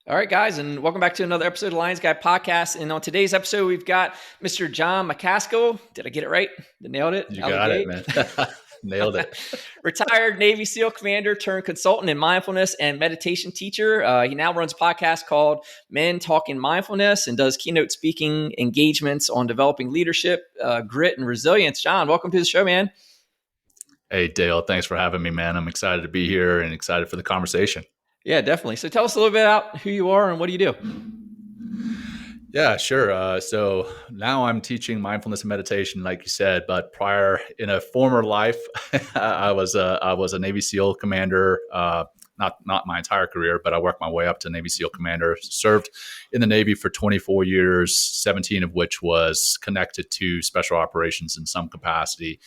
All right, guys, and welcome back to another episode of Lions Guy Podcast. And on today's episode, we've got Mr. Jon Macaskill. Did I get it right? Nailed it. You got it, man. Nailed it. Retired Navy SEAL commander turned consultant in mindfulness and meditation teacher. He now runs a podcast called Men Talking Mindfulness and does keynote speaking engagements on developing leadership, grit, and resilience. Jon, welcome to the show, man. Hey, Dale. Thanks for having me, man. I'm excited to be here and excited for the conversation. Yeah, definitely. So tell us a little bit about who you are and what do you do? Yeah, sure. So now I'm teaching mindfulness and meditation, like you said. But prior, in a former life, I was a Navy SEAL commander. Not my entire career, but I worked my way up to Navy SEAL commander. Served in the Navy for 24 years, 17 of which was connected to special operations in some capacity.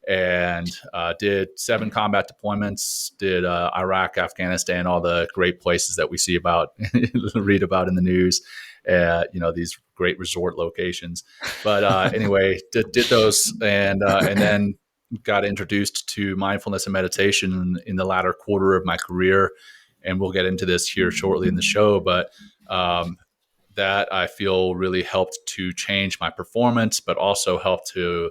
And did 7 combat deployments, did Iraq, Afghanistan, all the great places that we see about, read about in the news, these great resort locations. But anyway, did those and then got introduced to mindfulness and meditation in the latter quarter of my career. And we'll get into this here shortly in the show. But that I feel really helped to change my performance, but also helped to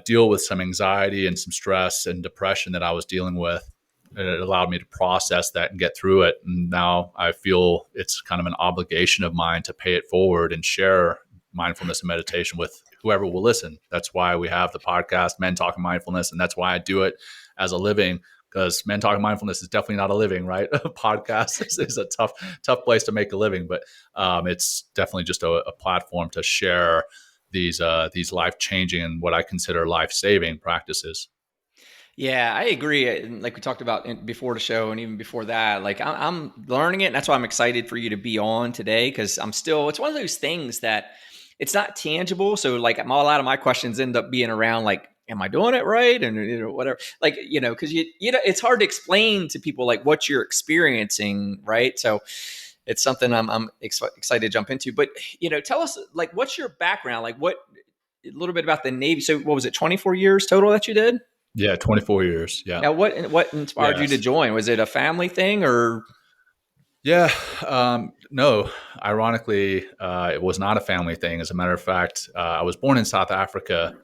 deal with some anxiety and some stress and depression that I was dealing with. It allowed me to process that and get through it. And now I feel it's kind of an obligation of mine to pay it forward and share mindfulness and meditation with whoever will listen. That's why we have the podcast, Men Talking Mindfulness. And that's why I do it as a living, because Men Talking Mindfulness is definitely not a living, right? A podcast is a tough place to make a living, but it's definitely just a platform to share these life-changing and what I consider life-saving practices. Yeah, I agree. Like we talked about before the show and even before that, like I'm learning it. And that's why I'm excited for you to be on today, because it's one of those things that it's not tangible. So like a lot of my questions end up being around like, am I doing it right? And whatever, like, because it's hard to explain to people like what you're experiencing, right? So it's something I'm excited to jump into. But, tell us, like, what's your background? Like, a little bit about the Navy. So what was it, 24 years total that you did? Yeah, 24 years. Yeah. Now, what inspired you to join? Was it a family thing or? Yeah, no, ironically, it was not a family thing. As a matter of fact, I was born in South Africa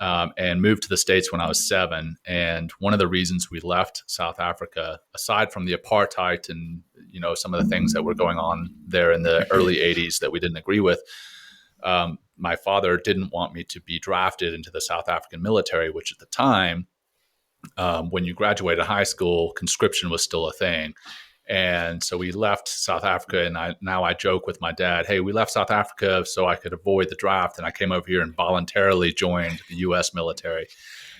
and moved to the States when I was 7. And one of the reasons we left South Africa, aside from the apartheid and, some of the things that were going on there in the early 80s that we didn't agree with, my father didn't want me to be drafted into the South African military, which at the time, when you graduated high school, conscription was still a thing. And so we left South Africa, and I joke with my dad, hey, we left South Africa so I could avoid the draft, and I came over here and voluntarily joined the U.S. military.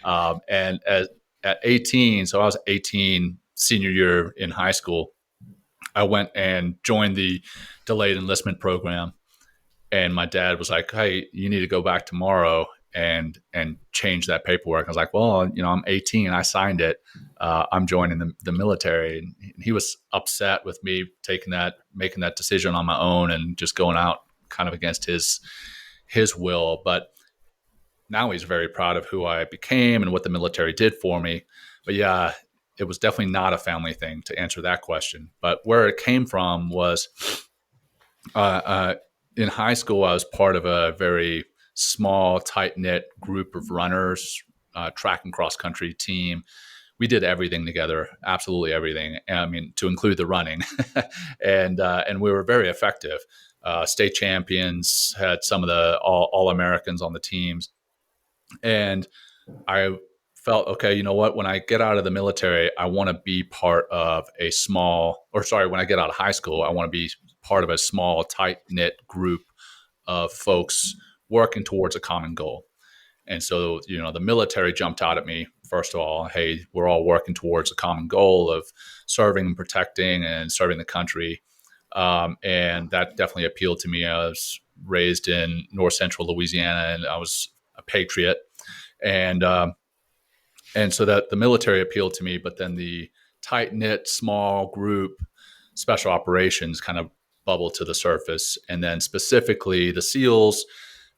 And at 18, so I was 18, senior year in high school, I went and joined the delayed enlistment program. And my dad was like, hey, you need to go back tomorrow and change that paperwork. I was like, well, I'm 18. I signed it. I'm joining the military. And he was upset with me making that decision on my own and just going out kind of against his will. But now he's very proud of who I became and what the military did for me. But yeah, it was definitely not a family thing, to answer that question. But where it came from was in high school, I was part of a very small, tight-knit group of runners, track and cross-country team. We did everything together, absolutely everything. I mean, to include the running, and we were very effective. State champions, had some of the all Americans on the teams, and I felt, okay, you know what? When I get out of the military, I want to be part of when I get out of high school, I want to be part of a small, tight-knit group of folks working towards a common goal. And so, the military jumped out at me. First of all, hey, we're all working towards a common goal of serving and protecting and serving the country. And that definitely appealed to me. I was raised in north central Louisiana, and I was a patriot. And so that the military appealed to me, but then the tight-knit, small group, special operations kind of bubbled to the surface. And then specifically the SEALs,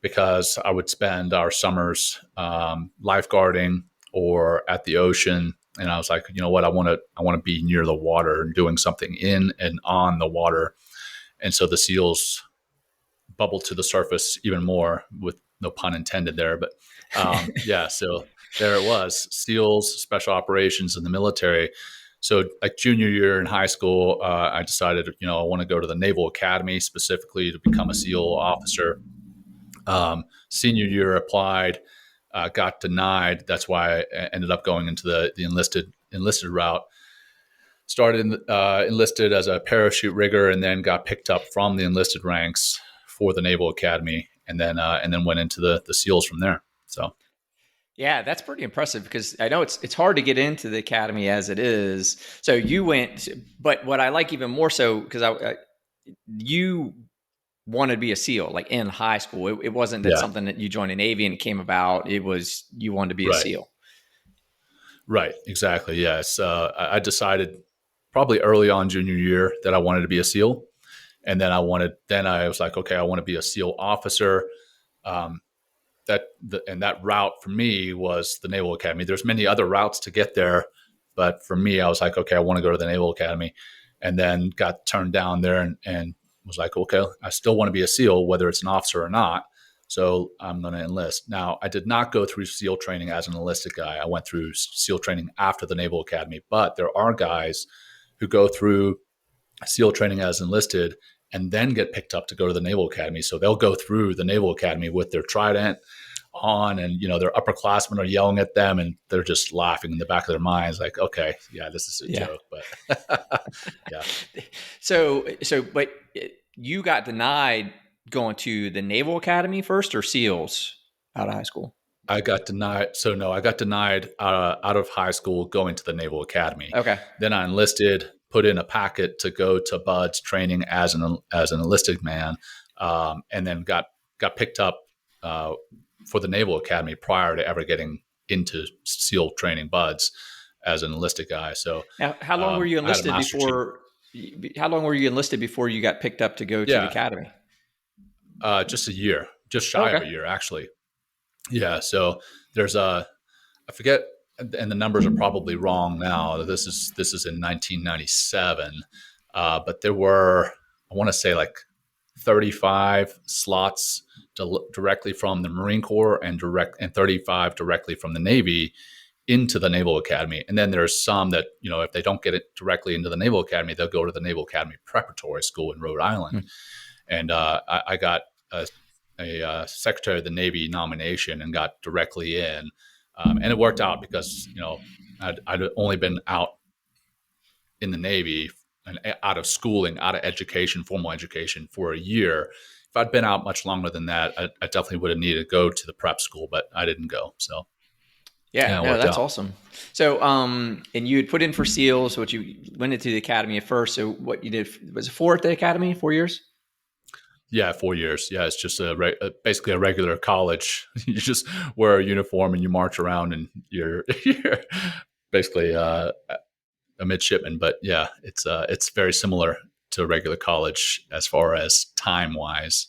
because I would spend our summers lifeguarding or at the ocean And I was like, you know what, I want to be near the water and doing something in and on the water. And so the SEALs bubbled to the surface even more, with no pun intended there. But yeah, so there it was, SEALs, special operations in the military. So like junior year in high school, I decided, I want to go to the Naval Academy specifically to become a SEAL officer. Senior year applied, got denied. That's why I ended up going into the enlisted route. Started enlisted as a parachute rigger, and then got picked up from the enlisted ranks for the Naval Academy, and then went into the SEALs from there. So. Yeah, that's pretty impressive, because I know it's hard to get into the academy as it is. So you went, but what I like even more so, because you wanted to be a SEAL like in high school. It wasn't that Yeah. something that you joined the Navy and it came about. It was you wanted to be a Right. SEAL. Right. Exactly. Yes. I decided probably early on junior year that I wanted to be a SEAL, and then I was like, okay, I want to be a SEAL officer. That route for me was the Naval Academy. There's many other routes to get there, but for me, I was like, okay, I want to go to the Naval Academy, and then got turned down there, and was like, okay, I still want to be a SEAL, whether it's an officer or not. So I'm going to enlist. Now, I did not go through SEAL training as an enlisted guy. I went through SEAL training after the Naval Academy, but there are guys who go through SEAL training as enlisted and then get picked up to go to the Naval Academy. So they'll go through the Naval Academy with their trident on, and their upperclassmen are yelling at them, and they're just laughing in the back of their minds, like, okay, yeah, this is a joke. But yeah. But you got denied going to the Naval Academy first, or SEALs out of high school? I got denied. So no, I got denied out of high school going to the Naval Academy. Okay. Then I enlisted, put in a packet to go to BUD/S training as an enlisted man, and then got picked up for the Naval Academy prior to ever getting into SEAL training BUD/S as an enlisted guy. So now, how long were you enlisted before? How long were you enlisted before you got picked up to go to the academy? Just a year, just shy of a year, actually. Yeah. So there's I forget, and the numbers are probably wrong now. This is in 1997, but there were, I want to say, like 35 slots directly from the Marine Corps and 35 directly from the Navy into the Naval Academy. And then there's some that, if they don't get it directly into the Naval Academy, they'll go to the Naval Academy Preparatory School in Rhode Island. And I got a Secretary of the Navy nomination and got directly in. And it worked out because, I'd only been out in the Navy and out of schooling, out of education, formal education, for a year. If I'd been out much longer than that, I definitely would have needed to go to the prep school, but I didn't go. So that's awesome. So, and you had put in for SEALs, which you went into the academy at first. So what you did, was it 4 at the academy, 4 years? Yeah, 4 years. Yeah, it's just basically a regular college. You just wear a uniform and you march around, and you're basically a midshipman. But yeah, it's very similar to a regular college as far as time wise.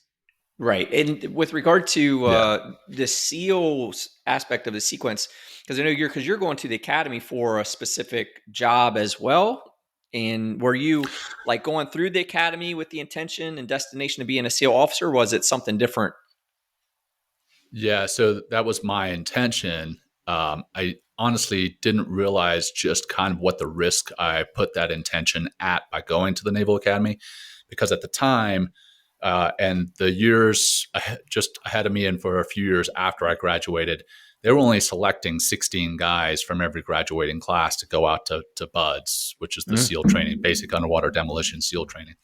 Right. And with regard to the SEALs aspect of the sequence, because I know you're going to the academy for a specific job as well. And were you like going through the academy with the intention and destination of being a SEAL officer? Or was it something different? Yeah, so that was my intention. I honestly didn't realize just kind of what the risk I put that intention at by going to the Naval Academy, because at the time, and the years just ahead of me and for a few years after I graduated, they were only selecting 16 guys from every graduating class to go out to BUD/S, which is the SEAL training, basic underwater demolition SEAL training.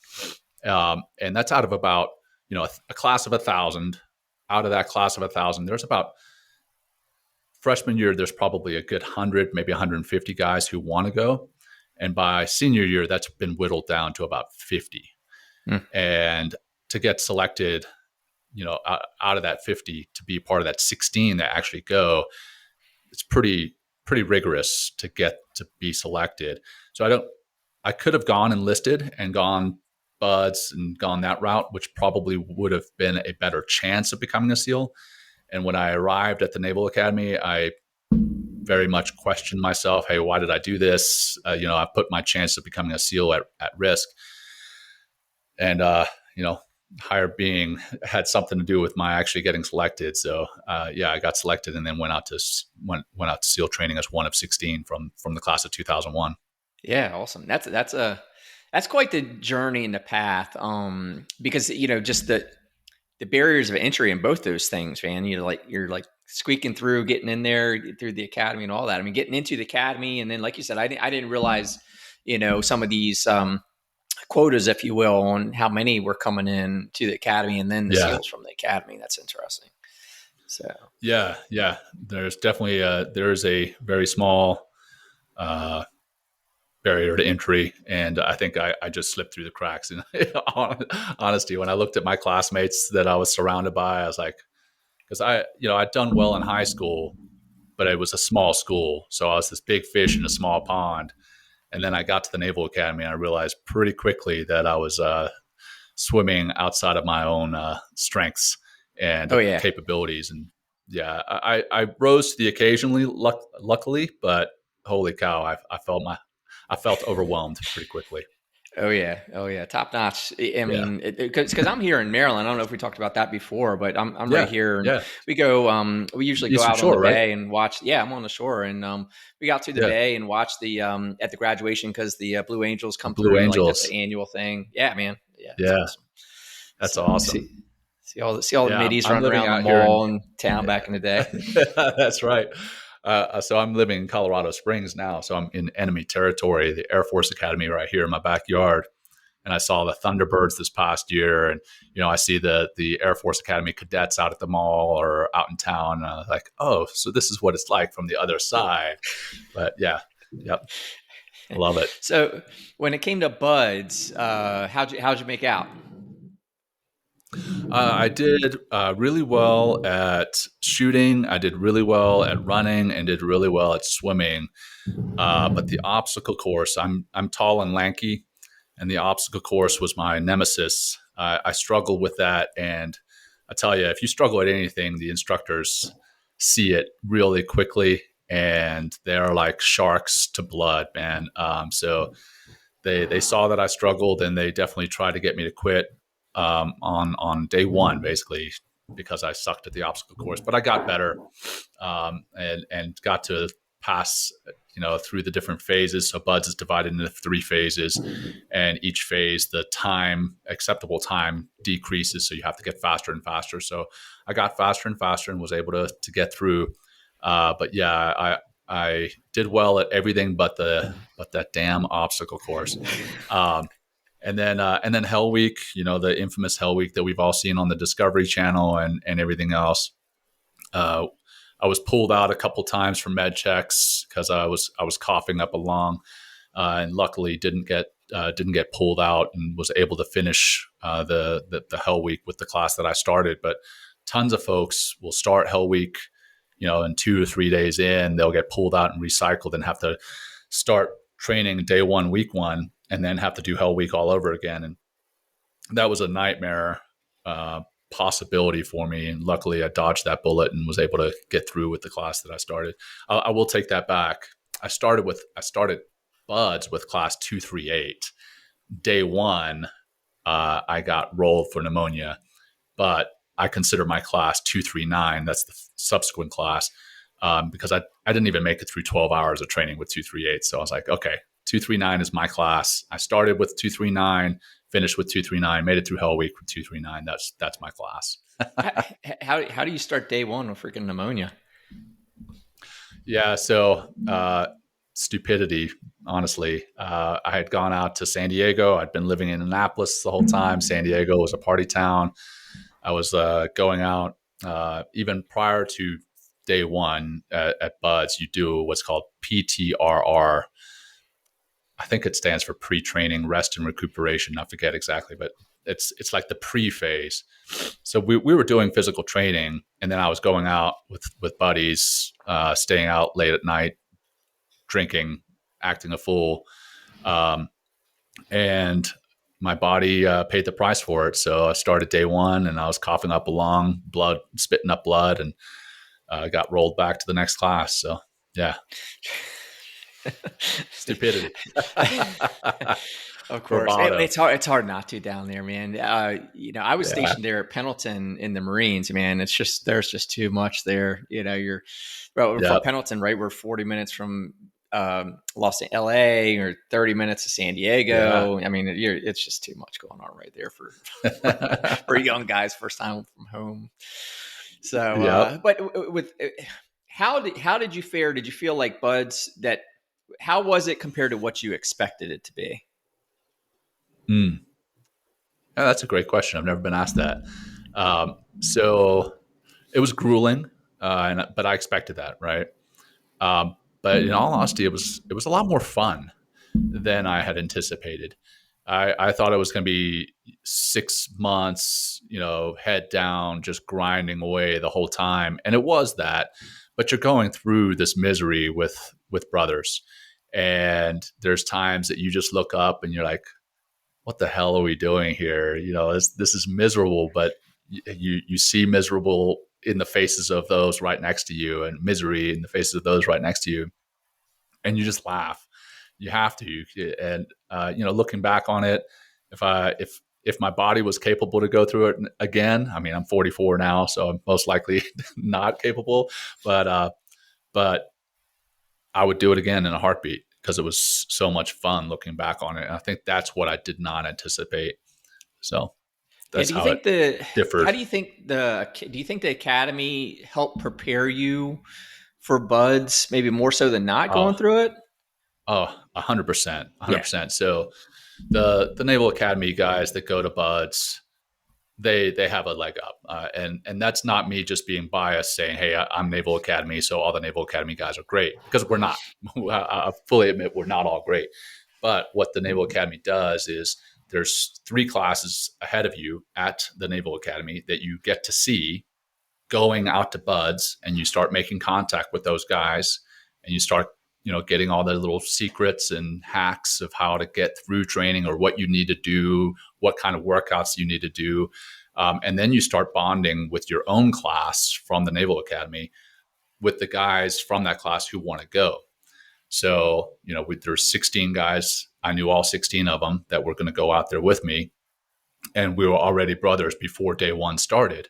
And that's out of about, a class of 1,000. Out of that class of 1,000, there's about, freshman year, there's probably a good 100, maybe 150 guys who want to go. And by senior year, that's been whittled down to about 50. And to get selected, out of that 50 to be part of that 16 that actually go, it's pretty rigorous to get to be selected. So I could have gone enlisted and gone BUD/S and gone that route, which probably would have been a better chance of becoming a SEAL. And when I arrived at the Naval Academy, I very much questioned myself. Hey, why did I do this? I put my chance of becoming a SEAL at risk. And, higher being had something to do with my actually getting selected. So, I got selected and then went out to SEAL training as one of 16 from the class of 2001. Yeah, awesome. That's quite the journey and the path. Because just the barriers of entry in both those things, man. You're like squeaking through, getting in there through the academy and all that. I mean, getting into the academy, and then like you said, I didn't realize some of these quotas, if you will, on how many were coming in to the academy, and then the SEALs from the academy. That's interesting. So yeah, there's definitely there's a very small barrier to entry, and I think I just slipped through the cracks. In honesty, when I looked at my classmates that I was surrounded by, I was like, because I'd done well in high school, but it was a small school, so I was this big fish in a small pond. And then I got to the Naval Academy, and I realized pretty quickly that I was swimming outside of my own strengths and capabilities. And I rose to the occasionally, luckily, but holy cow, I felt overwhelmed pretty quickly. Oh yeah, top notch. I mean, because I'm here in Maryland. I don't know if we talked about that before, but I'm right here. And we go. We usually go out on the bay and watch. Yeah, I'm on the shore, and we got to the bay and watch the at the graduation because the Blue Angels come through. Blue Angels, like that's the annual thing. Yeah, man. Yeah, that's awesome. See all the middies running around the mall in town back in the day. That's right. So I'm living in Colorado Springs now. So I'm in enemy territory, the Air Force Academy right here in my backyard. And I saw the Thunderbirds this past year. And, I see the Air Force Academy cadets out at the mall or out in town. And I was like, oh, so this is what it's like from the other side. But I love it. So when it came to buds, how'd you make out? I did really well at shooting. I did really well at running, and did really well at swimming. But the obstacle course, I'm tall and lanky, and the obstacle course was my nemesis. I struggled with that, and I tell you, if you struggle at anything, the instructors see it really quickly, and they're like sharks to blood, man. So they saw that I struggled, and they definitely tried to get me to quit. On day one, basically, because I sucked at the obstacle course, but I got better and got to pass, through the different phases. So BUDS is divided into 3 phases, and each phase, the acceptable time decreases. So you have to get faster and faster. So I got faster and faster and was able to get through. But I did well at everything but that damn obstacle course. And then Hell Week, the infamous Hell Week that we've all seen on the Discovery Channel and everything else. I was pulled out a couple times for med checks because I was coughing up a lung, and luckily didn't get pulled out and was able to finish the Hell Week with the class that I started. But tons of folks will start Hell Week, and 2 or 3 days in, they'll get pulled out and recycled and have to start training day 1, week 1. And then have to do Hell Week all over again. And that was a nightmare possibility for me. And luckily I dodged that bullet and was able to get through with the class that I started. I will take that back. I started BUDS with class 238. Day 1, I got rolled for pneumonia, but I consider my class 239. That's the subsequent class because I didn't even make it through 12 hours of training with 238. So I was like, okay, 239 is my class. I started with 239, finished with 239, made it through Hell Week with 239. That's my class. How do you start day 1 with freaking pneumonia? Yeah, so stupidity, honestly. I had gone out to San Diego. I'd been living in Annapolis the whole time. San Diego was a party town. I was going out even prior to day 1 at BUDS. You do what's called PTRR. I think it stands for pre-training rest and recuperation. I forget exactly, but it's like the pre-phase. So we were doing physical training, and then I was going out with buddies, staying out late at night, drinking, acting a fool, and my body paid the price for it. So I started day 1, and I was spitting up blood, and got rolled back to the next class. So Yeah. Stupidity. Of course, Bravado. it's hard. It's hard not to down there, man. I was Yeah. stationed there at Pendleton in the Marines, man. It's just there's just too much there. We're from Yep. Pendleton, right? We're 40 minutes from LA or 30 minutes to San Yeah. Diego. I mean, it's just too much going on right there for for young guys first time from home. So, Yep. but with how did you fare? Did you feel like buds that? How was it compared to what you expected it to be? Mm. Yeah, that's a great question. I've never been asked that. So it was grueling, but I expected that, right? But in all honesty, it was a lot more fun than I had anticipated. I thought it was going to be 6 months, head down, just grinding away the whole time, and it was that. But you're going through this misery with brothers, and there's times that you just look up and you're like, "What the hell are we doing here?" This is miserable, but you see miserable in the faces of those right next to you, and misery in the faces of those right next to you, and you just laugh. You have to, and looking back on it, if my body was capable to go through it again, I mean, I'm 44 now, so I'm most likely not capable, but I would do it again in a heartbeat because it was so much fun looking back on it. And I think that's what I did not anticipate. So Yeah. that's how it differed. Do you think the academy helped prepare you for buds, maybe more so than not Oh, going through it? 100%, Yeah. 100%. So the Naval Academy guys that go to buds, they have a leg up, and that's not me just being biased saying, hey, I'm Naval Academy, so all the Naval Academy guys are great, because we're not. I fully admit we're not all great. But what the Naval Academy does is there's 3 classes ahead of you at the Naval Academy that you get to see going out to buds, and you start making contact with those guys, and you start getting all the little secrets and hacks of how to get through training, or what you need to do, what kind of workouts you need to do. And then you start bonding with your own class from the Naval Academy with the guys from that class who want to go. So, there's 16 guys. I knew all 16 of them that were going to go out there with me. And we were already brothers before day one started.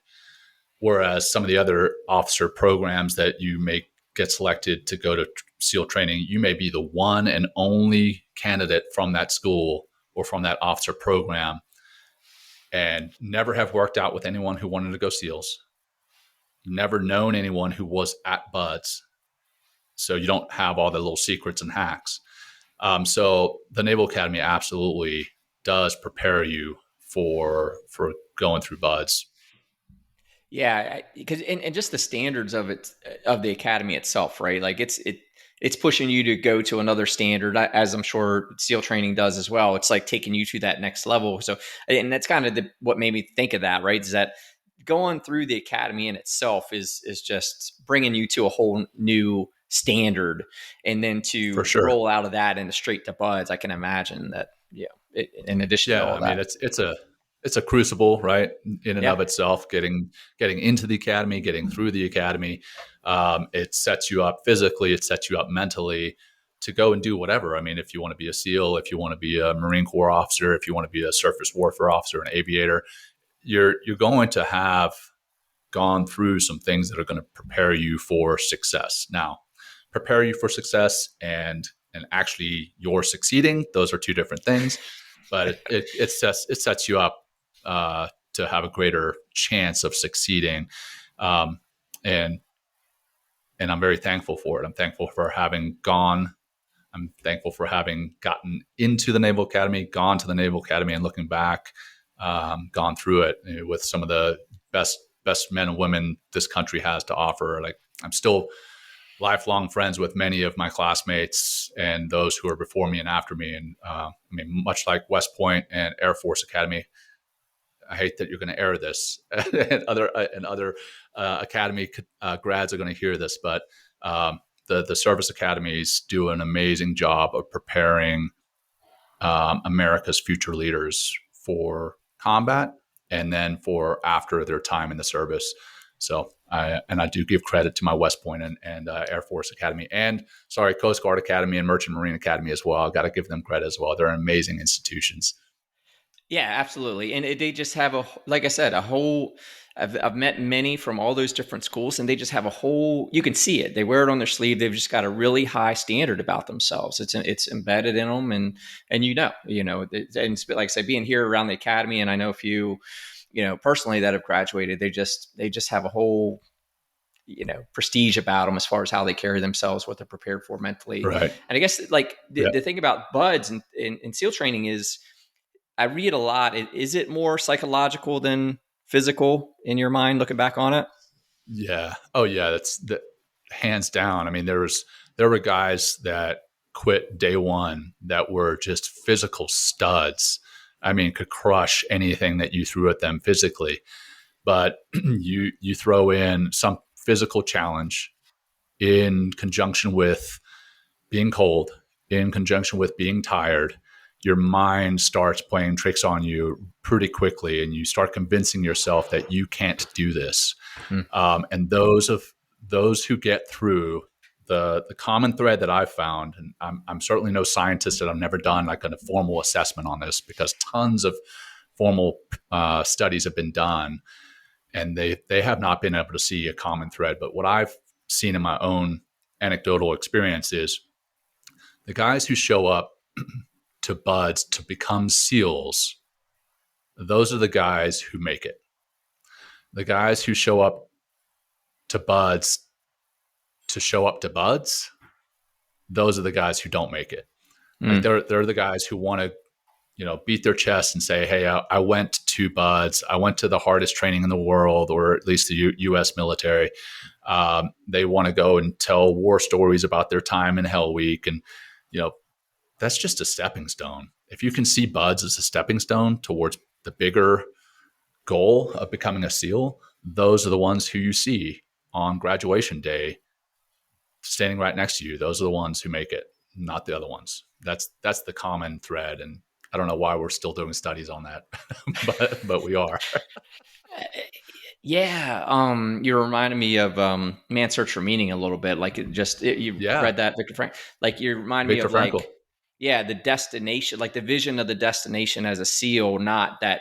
Whereas some of the other officer programs that you may get selected to go to SEAL training, you may be the one and only candidate from that school or from that officer program, and never have worked out with anyone who wanted to go SEALs, never known anyone who was at buds. So you don't have all the little secrets and hacks. So the Naval Academy absolutely does prepare you for going through buds. Yeah, because and just the standards of the academy itself, right? Like it's pushing you to go to another standard, as I'm sure SEAL training does as well. It's like taking you to that next level. So, and that's kind of what made me think of that, right? Is that going through the academy in itself is just bringing you to a whole new standard, and then For to sure. roll out of that and straight to buds. I can imagine that. Yeah, in addition to Yeah, all I mean, that. it's a crucible, right, in and Yeah. of itself. Getting into the academy, getting through the academy, it sets you up physically, it sets you up mentally to go and do whatever. I mean, if you want to be a SEAL, if you want to be a Marine Corps officer, if you want to be a surface warfare officer, an aviator, you're going to have gone through some things that are going to prepare you for success. Now, prepare you for success and actually you're succeeding, those are two different things. But it sets you up to have a greater chance of succeeding, and I'm very thankful for it. I'm thankful for having gone. I'm thankful for having gotten into the Naval Academy, gone to the Naval Academy, and looking back, gone through it with some of the best men and women this country has to offer. Like, I'm still lifelong friends with many of my classmates and those who are before me and after me. And I mean, much like West Point and Air Force Academy, I hate that you're going to air this, and other academy grads are going to hear this, but the service academies do an amazing job of preparing America's future leaders for combat, and then for after their time in the service. So I do give credit to my West Point and Air Force Academy and Coast Guard Academy and Merchant Marine Academy as well. I got to give them credit as well. They're amazing institutions. Yeah, absolutely. And they just have like I said, a whole, I've met many from all those different schools, and they just have a whole, you can see it. They wear it on their sleeve. They've just got a really high standard about themselves. It's embedded in them. And and like I said, being here around the academy, and I know a few, personally that have graduated, they just have a whole, prestige about them as far as how they carry themselves, what they're prepared for mentally. Right. And I guess like the thing about buds and in SEAL training is, I read a lot. Is it more psychological than physical in your mind, looking back on it? Yeah. Oh, yeah. That's hands down. I mean, there were guys that quit day one that were just physical studs. I mean, could crush anything that you threw at them physically. But you throw in some physical challenge in conjunction with being cold, in conjunction with being tired, your mind starts playing tricks on you pretty quickly, and you start convincing yourself that you can't do this. And those who get through, the common thread that I've found, and I'm certainly no scientist, and I've never done like a formal assessment on this because tons of formal studies have been done, and they have not been able to see a common thread. But what I've seen in my own anecdotal experience is the guys who show up to buds to become SEALs, those are the guys who make it. The guys who show up to buds to show up to buds, those are the guys who don't make it. Like they're the guys who want to, beat their chest and say, hey, I went to buds. I went to the hardest training in the world, or at least the U.S. military. They want to go and tell war stories about their time in Hell Week. And, that's just a stepping stone. If you can see buds as a stepping stone towards the bigger goal of becoming a SEAL, those are the ones who you see on graduation day standing right next to you. Those are the ones who make it, not the other ones. That's the common thread. And I don't know why we're still doing studies on that, but we are. Yeah. You're reminding me of Man's Search for Meaning a little bit. Like read that, Viktor Frankl. Like you remind me of Frankl. Like, yeah, the destination, like the vision of the destination as a SEAL, not that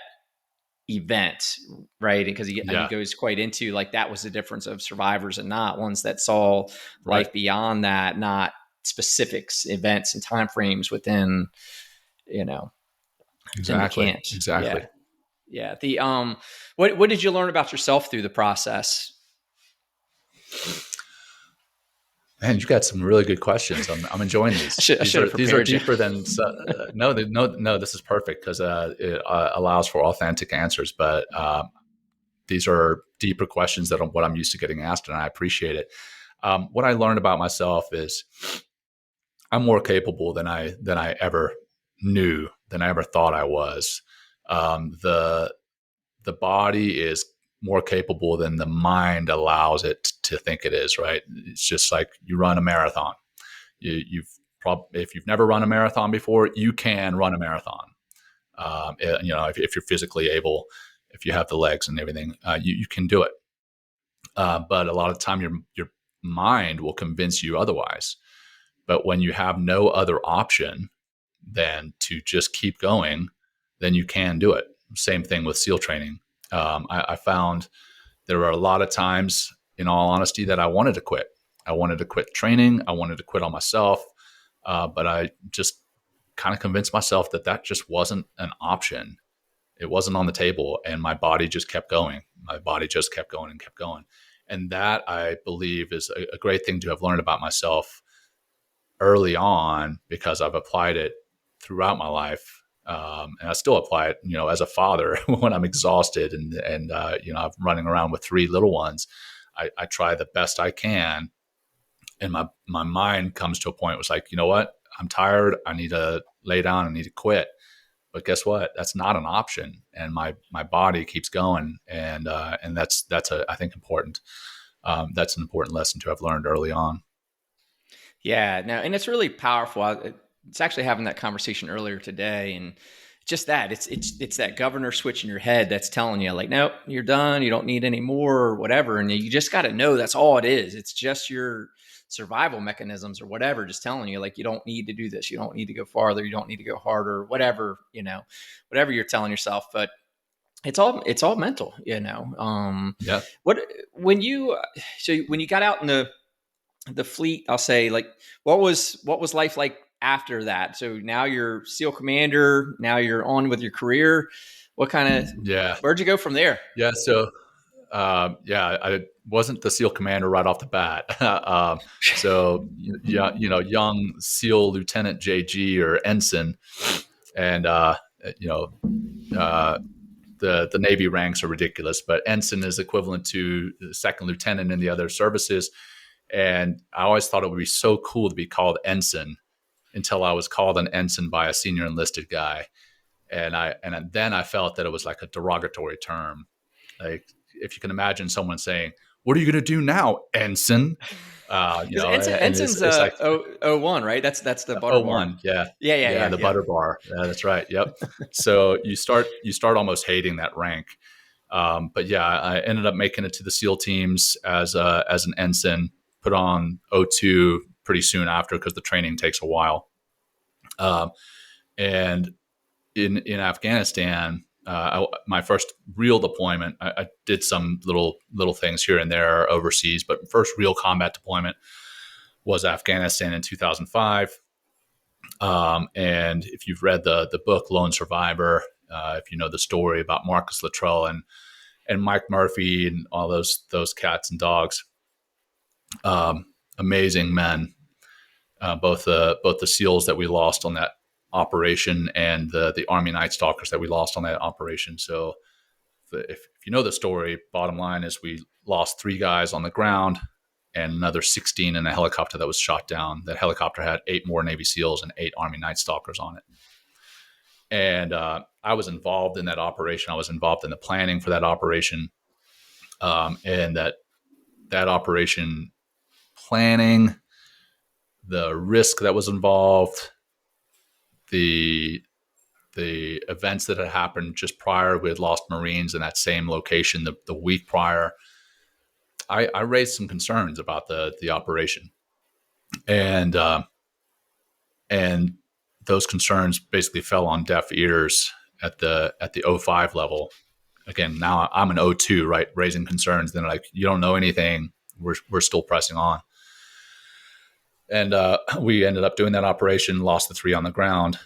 event, right? Because he goes quite into like that was the difference of survivors and not ones that saw life beyond that, not specifics, events, and timeframes within, Exactly. Exactly. Yeah. The what did you learn about yourself through the process? Man, you got some really good questions. I'm enjoying these. These are deeper than no. This is perfect because it allows for authentic answers. But these are deeper questions than what I'm used to getting asked, and I appreciate it. What I learned about myself is I'm more capable than I ever knew, than I ever thought I was. The body is more capable than the mind allows it to think it is, right? It's just like you run a marathon. If you've never run a marathon before, you can run a marathon. If you're physically able, if you have the legs and everything, you can do it. But a lot of the time your mind will convince you otherwise. But when you have no other option than to just keep going, then you can do it. Same thing with SEAL training. I found there were a lot of times, in all honesty, that I wanted to quit. I wanted to quit training. I wanted to quit on myself. But I just kind of convinced myself that just wasn't an option. It wasn't on the table. And my body just kept going. My body just kept going and kept going. And that, I believe, is a great thing to have learned about myself early on, because I've applied it throughout my life. And I still apply it, as a father when I'm exhausted and I'm running around with 3 little ones. I try the best I can. And my mind comes to a point where it's like, you know what? I'm tired. I need to lay down. I need to quit. But guess what? That's not an option. And my body keeps going. And that's I think important. That's an important lesson to have learned early on. Yeah. Now, and it's really powerful. It's actually having that conversation earlier today, and just that it's that governor switch in your head that's telling you like, nope, you're done, you don't need any more or whatever. And you just got to know that's all it is. It's just your survival mechanisms or whatever, just telling you like, you don't need to do this, you don't need to go farther, you don't need to go harder, whatever, whatever you're telling yourself. But it's all mental. Yeah. What when you so when you got out in the fleet, I'll say, like, what was life like after that? So now you're SEAL commander, now you're on with your career. What kind of, Yeah. where'd you go from there? Yeah. So, I wasn't the SEAL commander right off the bat. Young SEAL Lieutenant JG or ensign, and the Navy ranks are ridiculous, but ensign is equivalent to second lieutenant in the other services. And I always thought it would be so cool to be called ensign until I was called an ensign by a senior enlisted guy. And then I felt that it was like a derogatory term. Like, if you can imagine someone saying, "What are you going to do now, ensign?" Ensign's it's like 01, right? That's the butter bar. 01. Yeah. Yeah. The butter bar. Yeah, that's right. Yep. So you start almost hating that rank. But yeah, I ended up making it to the SEAL teams as an ensign, put on O2 pretty soon after, because the training takes a while. And in Afghanistan, my first real deployment, I did some little things here and there overseas, but first real combat deployment was Afghanistan in 2005. And if you've read the book Lone Survivor, if you know the story about Marcus Luttrell and Mike Murphy and all those cats and dogs, amazing men, both the SEALs that we lost on that operation and the Army Night Stalkers that we lost on that operation. So if you know the story, bottom line is we lost 3 guys on the ground and another 16 in a helicopter that was shot down. That helicopter had 8 more Navy SEALs and 8 Army Night Stalkers on it. And I was involved in that operation. I was involved in the planning for that operation. And that operation planning, the risk that was involved, the events that had happened just prior. We had lost Marines in that same location the week prior. I raised some concerns about the operation, and those concerns basically fell on deaf ears at the 05 level. Again, now I'm an 02, right? Raising concerns. Then like, you don't know anything. We're still pressing on. And we ended up doing that operation, lost the 3 on the ground,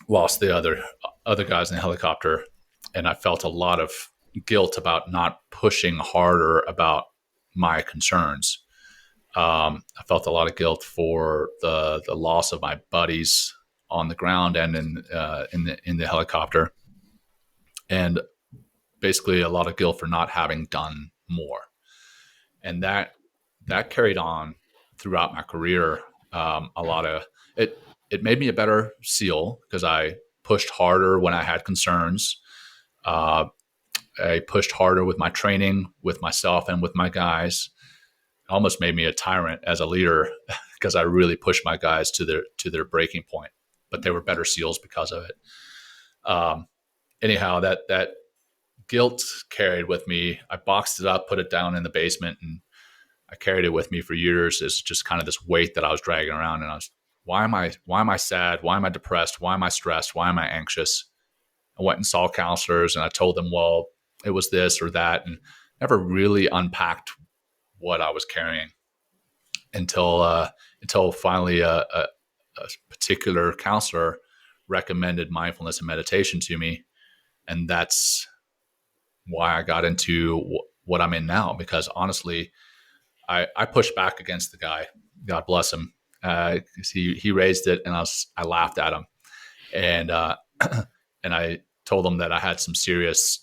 lost the other guys in the helicopter. And I felt a lot of guilt about not pushing harder about my concerns. I felt a lot of guilt for the loss of my buddies on the ground and in the helicopter. And basically a lot of guilt for not having done more. And that carried on throughout my career. A lot of it made me a better SEAL because I pushed harder when I had concerns. I pushed harder with my training, with myself and with my guys. It almost made me a tyrant as a leader because I really pushed my guys to their breaking point, but they were better SEALs because of it. Anyhow, that guilt carried with me. I boxed it up, put it down in the basement, and I carried it with me for years as just kind of this weight that I was dragging around. And I was, why am I sad? Why am I depressed? Why am I stressed? Why am I anxious? I went and saw counselors and I told them, well, it was this or that, and never really unpacked what I was carrying until finally a particular counselor recommended mindfulness and meditation to me. And that's why I got into what I'm in now, because honestly, I pushed back against the guy. God bless him. He raised it, and I laughed at him, and I told him that I had some serious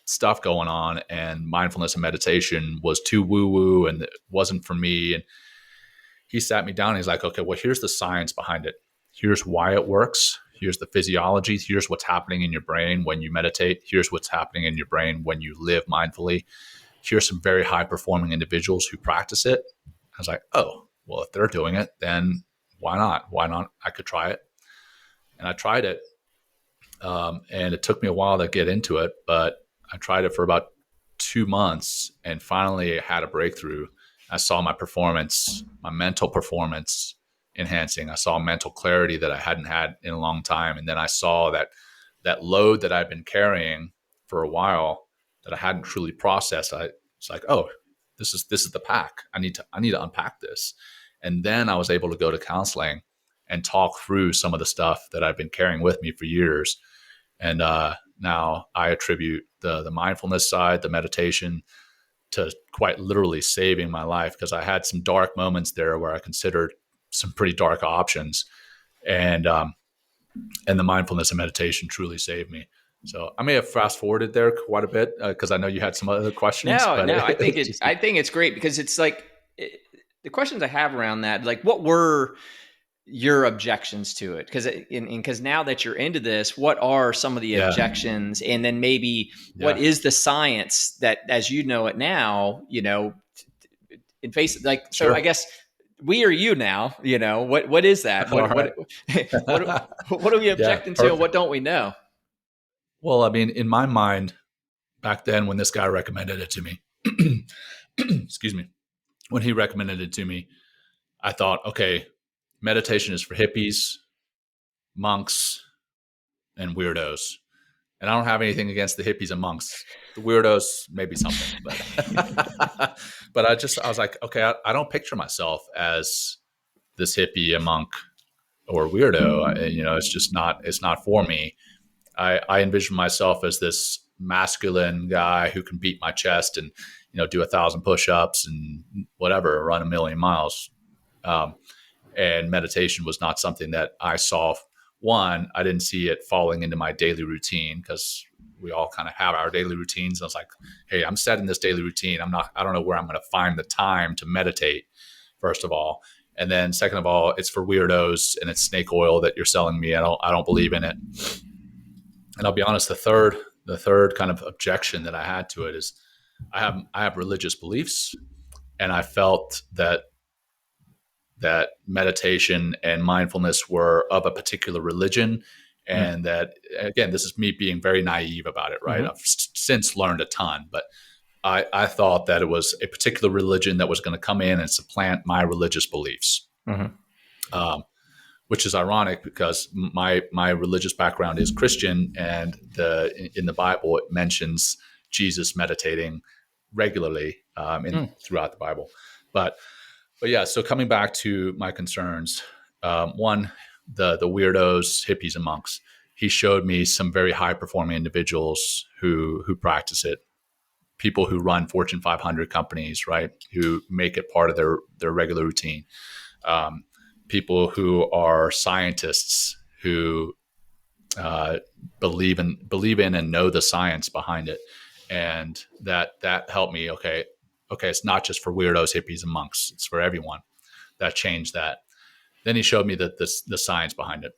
stuff going on, and mindfulness and meditation was too woo woo, and it wasn't for me. And he sat me down. And he's like, "Okay, well, here's the science behind it. Here's why it works. Here's the physiology. Here's what's happening in your brain when you meditate. Here's what's happening in your brain when you live mindfully. Here's some very high performing individuals who practice it." I was like, oh, well, if they're doing it, then why not? Why not? I could try it. And I tried it. And it took me a while to get into it, but I tried it for about 2 months and finally had a breakthrough. I saw my performance, my mental performance enhancing. I saw mental clarity that I hadn't had in a long time. And then I saw that load that I've been carrying for a while that I hadn't truly processed. I was like, oh, this is the pack. I need to unpack this. And then I was able to go to counseling and talk through some of the stuff that I've been carrying with me for years. And now I attribute the mindfulness side, the meditation, to quite literally saving my life, because I had some dark moments there where I considered some pretty dark options, and the mindfulness and meditation truly saved me. So I may have fast forwarded there quite a bit because I know you had some other questions. No, But no, I think it's great because it's like the questions I have around that, like what were your objections to it? Because now that you're into this, what are some of the yeah, objections, and then maybe what yeah, is the science that, as you know it now, in face like so? I sure. guess we are you now. What is that? All What right. what what are we Yeah, objecting to, and what perfect. don't we know? Well, I mean, in my mind, back then when this guy recommended it to me, excuse me, when he recommended it to me, I thought, okay, meditation is for hippies, monks, and weirdos. And I don't have anything against the hippies and monks. The weirdos, maybe something, but but I was like, okay, I don't picture myself as this hippie, a monk, or weirdo. It's not for me. I envision myself as this masculine guy who can beat my chest and do 1,000 push-ups and whatever, run 1,000,000 miles. Um, and meditation was not something that I saw. One, I didn't see it falling into my daily routine, because we all kind of have our daily routines. I was like, hey, I'm setting this daily routine. I don't know where I'm going to find the time to meditate, first of all. And then second of all, it's for weirdos and it's snake oil that you're selling me. I don't believe in it. And I'll be honest, the third kind of objection that I had to it is I have religious beliefs, and I felt that meditation and mindfulness were of a particular religion. Mm. And that, again, this is me being very naive about it, right? Mm-hmm. I've since learned a ton, but I thought that it was a particular religion that was going to come in and supplant my religious beliefs. Mm-hmm. Um, which is ironic because my religious background is Christian, and in the Bible it mentions Jesus meditating regularly throughout the Bible. But yeah, so coming back to my concerns, one, the weirdos, hippies, and monks. He showed me some very high performing individuals who practice it. People who run Fortune 500 companies, right? Who make it part of their regular routine. People who are scientists who believe in and know the science behind it, and that helped me. Okay, it's not just for weirdos, hippies, and monks. It's for everyone. That changed that. Then he showed me that the science behind it.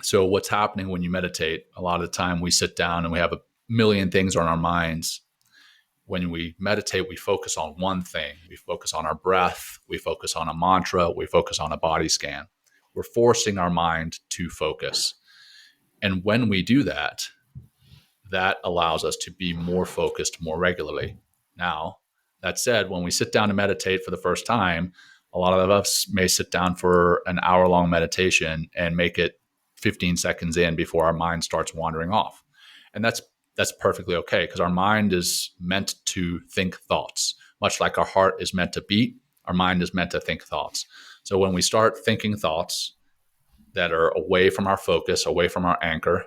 So what's happening when you meditate? A lot of the time we sit down and we have a million things on our minds. When we meditate, we focus on one thing. We focus on our breath. We focus on a mantra. We focus on a body scan. We're forcing our mind to focus. And when we do that, that allows us to be more focused more regularly. Now, that said, when we sit down to meditate for the first time, a lot of us may sit down for an hour-long meditation and make it 15 seconds in before our mind starts wandering off. And that's perfectly okay, because our mind is meant to think thoughts. Much like our heart is meant to beat, our mind is meant to think thoughts. So when we start thinking thoughts that are away from our focus, away from our anchor,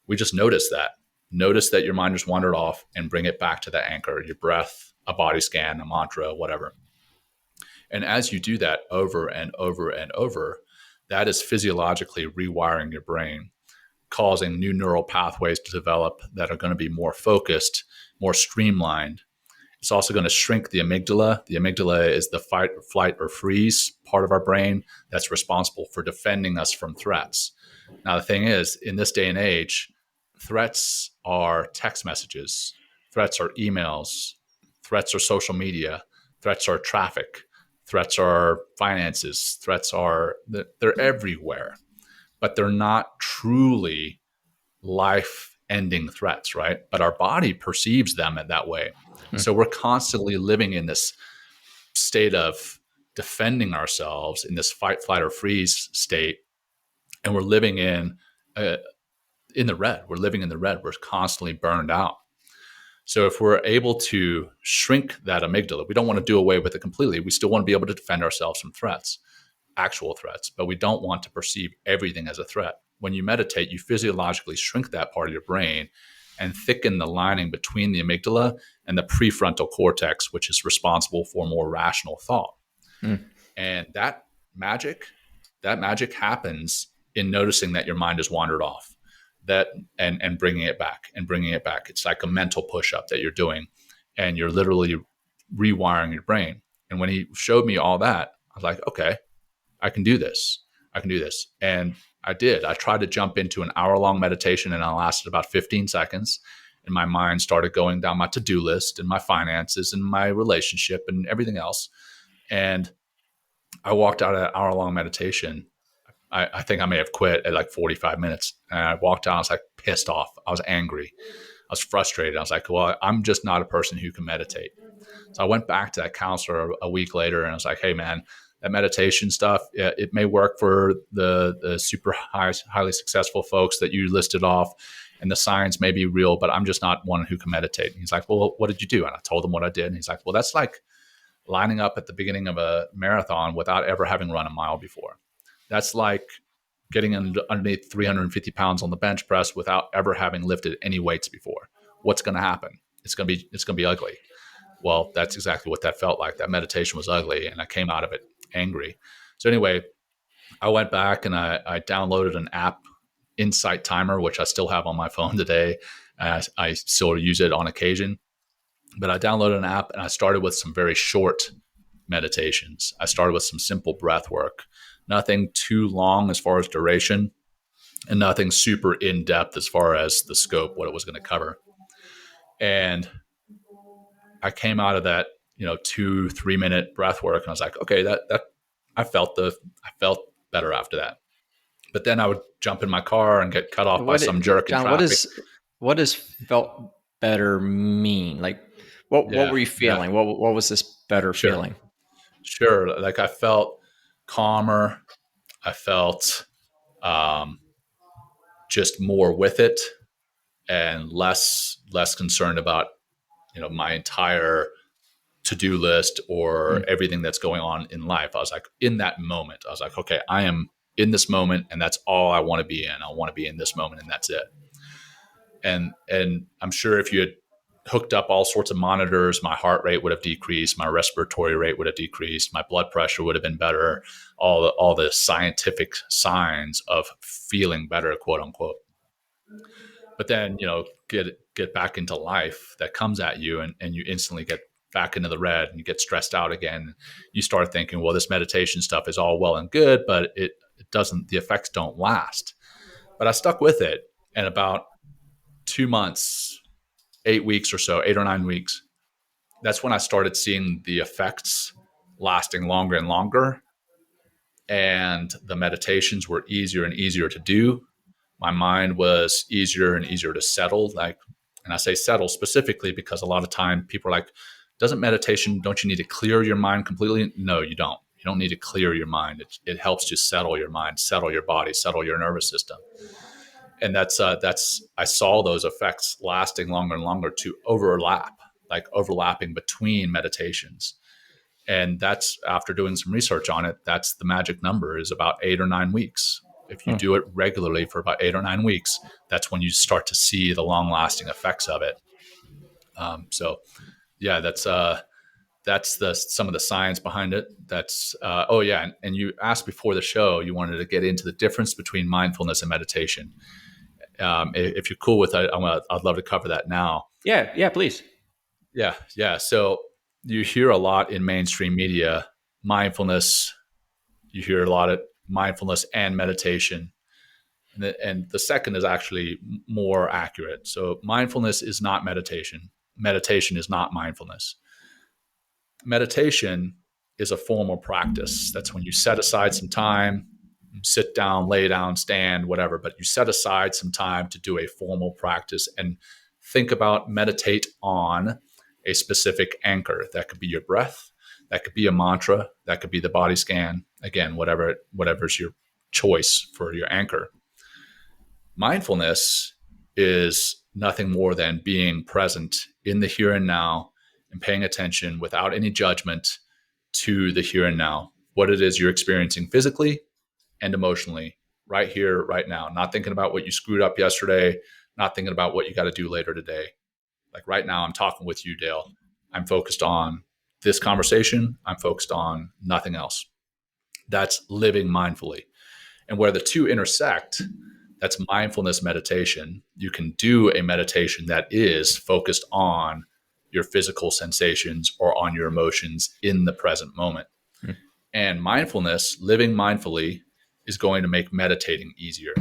we just notice that. Notice that your mind just wandered off and bring it back to the anchor, your breath, a body scan, a mantra, whatever. And as you do that over and over and over, that is physiologically rewiring your brain, causing new neural pathways to develop that are going to be more focused, more streamlined. It's also going to shrink the amygdala. The amygdala is the fight, flight, or freeze part of our brain that's responsible for defending us from threats. Now, the thing is, in this day and age, threats are text messages, threats are emails, threats are social media, threats are traffic, threats are finances, they're everywhere, but they're not truly life-ending threats, right? But our body perceives them in that way. So we're constantly living in this state of defending ourselves, in this fight, flight, or freeze state, and we're living in the red. We're living in the red. We're constantly burned out. So if we're able to shrink that amygdala, we don't want to do away with it completely. We still want to be able to defend ourselves from threats, actual threats, but we don't want to perceive everything as a threat. When you meditate, you physiologically shrink that part of your brain and thicken the lining between the amygdala and the prefrontal cortex, which is responsible for more rational thought. And that magic happens in noticing that your mind has wandered off, that and bringing it back. It's like a mental push-up that you're doing, and you're literally rewiring your brain. And when he showed me all that, I was like, okay, I can do this. And I did. I tried to jump into an hour-long meditation, and I lasted about 15 seconds. And my mind started going down my to-do list and my finances and my relationship and everything else. And I walked out of that hour-long meditation. I think I may have quit at like 45 minutes. And I walked out. I was like pissed off. I was angry. I was frustrated. I was like, well, I'm just not a person who can meditate. So I went back to that counselor a week later, and I was like, hey, man, that meditation stuff, it may work for the super highly successful folks that you listed off, and the science may be real, but I'm just not one who can meditate. And he's like, well, what did you do? And I told him what I did. And he's like, well, that's like lining up at the beginning of a marathon without ever having run a mile before. That's like getting underneath 350 pounds on the bench press without ever having lifted any weights before. What's going to happen? It's going to be ugly. Well, that's exactly what that felt like. That meditation was ugly, and I came out of it angry. So anyway, I went back and I downloaded an app, Insight Timer, which I still have on my phone today. I still use it on occasion. But I downloaded an app, and I started with some very short meditations. I started with some simple breath work. Nothing too long as far as duration, and nothing super in-depth as far as the scope, what it was going to cover. And I came out of that, 2-3 minute breath work, and I was like, okay, that I felt better after that. But then I would jump in my car and get cut off by some jerk in traffic. What does felt better mean? Like, what were you feeling? Yeah. What was this better feeling? Sure. Like I felt calmer. I felt just more with it, and less concerned about, my entire to-do list or everything that's going on in life. I was like, in that moment, I was like, okay, I am in this moment, and that's all I want to be in. I want to be in this moment, and that's it. And I'm sure if you had hooked up all sorts of monitors, my heart rate would have decreased, my respiratory rate would have decreased, my blood pressure would have been better, all the scientific signs of feeling better, quote unquote. But then, get back into life that comes at you, and you instantly get back into the red, and you get stressed out again. You start thinking, well, this meditation stuff is all well and good, but it doesn't, the effects don't last. But I stuck with it, and about 2 months, 8 weeks or so, 8 or 9 weeks, that's when I started seeing the effects lasting longer and longer. And the meditations were easier and easier to do. My mind was easier and easier to settle. And I say settle specifically because a lot of time people are like, don't you need to clear your mind completely? No, you don't. You don't need to clear your mind. It helps you settle your mind, settle your body, settle your nervous system. And that's I saw those effects lasting longer and longer to overlapping between meditations. And that's, after doing some research on it, that's the magic number, is about 8 or 9 weeks. If you do it regularly for about 8 or 9 weeks, that's when you start to see the long lasting effects of it. That's some of the science behind it. And you asked before the show, you wanted to get into the difference between mindfulness and meditation. If you're cool with it, I'd love to cover that now. Yeah, please. Yeah. So you hear a lot in mainstream media, mindfulness. You hear a lot of mindfulness and meditation. And the second is actually more accurate. So mindfulness is not meditation. Meditation is not mindfulness. Meditation is a formal practice. That's when you set aside some time, sit down, lay down, stand, whatever, but you set aside some time to do a formal practice and think about, meditate on a specific anchor. That could be your breath, that could be a mantra, that could be the body scan. Again, whatever's your choice for your anchor. Mindfulness is nothing more than being present in the here and now and paying attention without any judgment to the here and now, what it is you're experiencing physically and emotionally right here, right now. Not thinking about what you screwed up yesterday, not thinking about what you got to do later today. Like right now, I'm talking with you, Dale. I'm focused on this conversation. I'm focused on nothing else. That's living mindfully. And where the two intersect, that's mindfulness meditation. You can do a meditation that is focused on your physical sensations or on your emotions in the present moment. Mm. And mindfulness, living mindfully, is going to make meditating easier.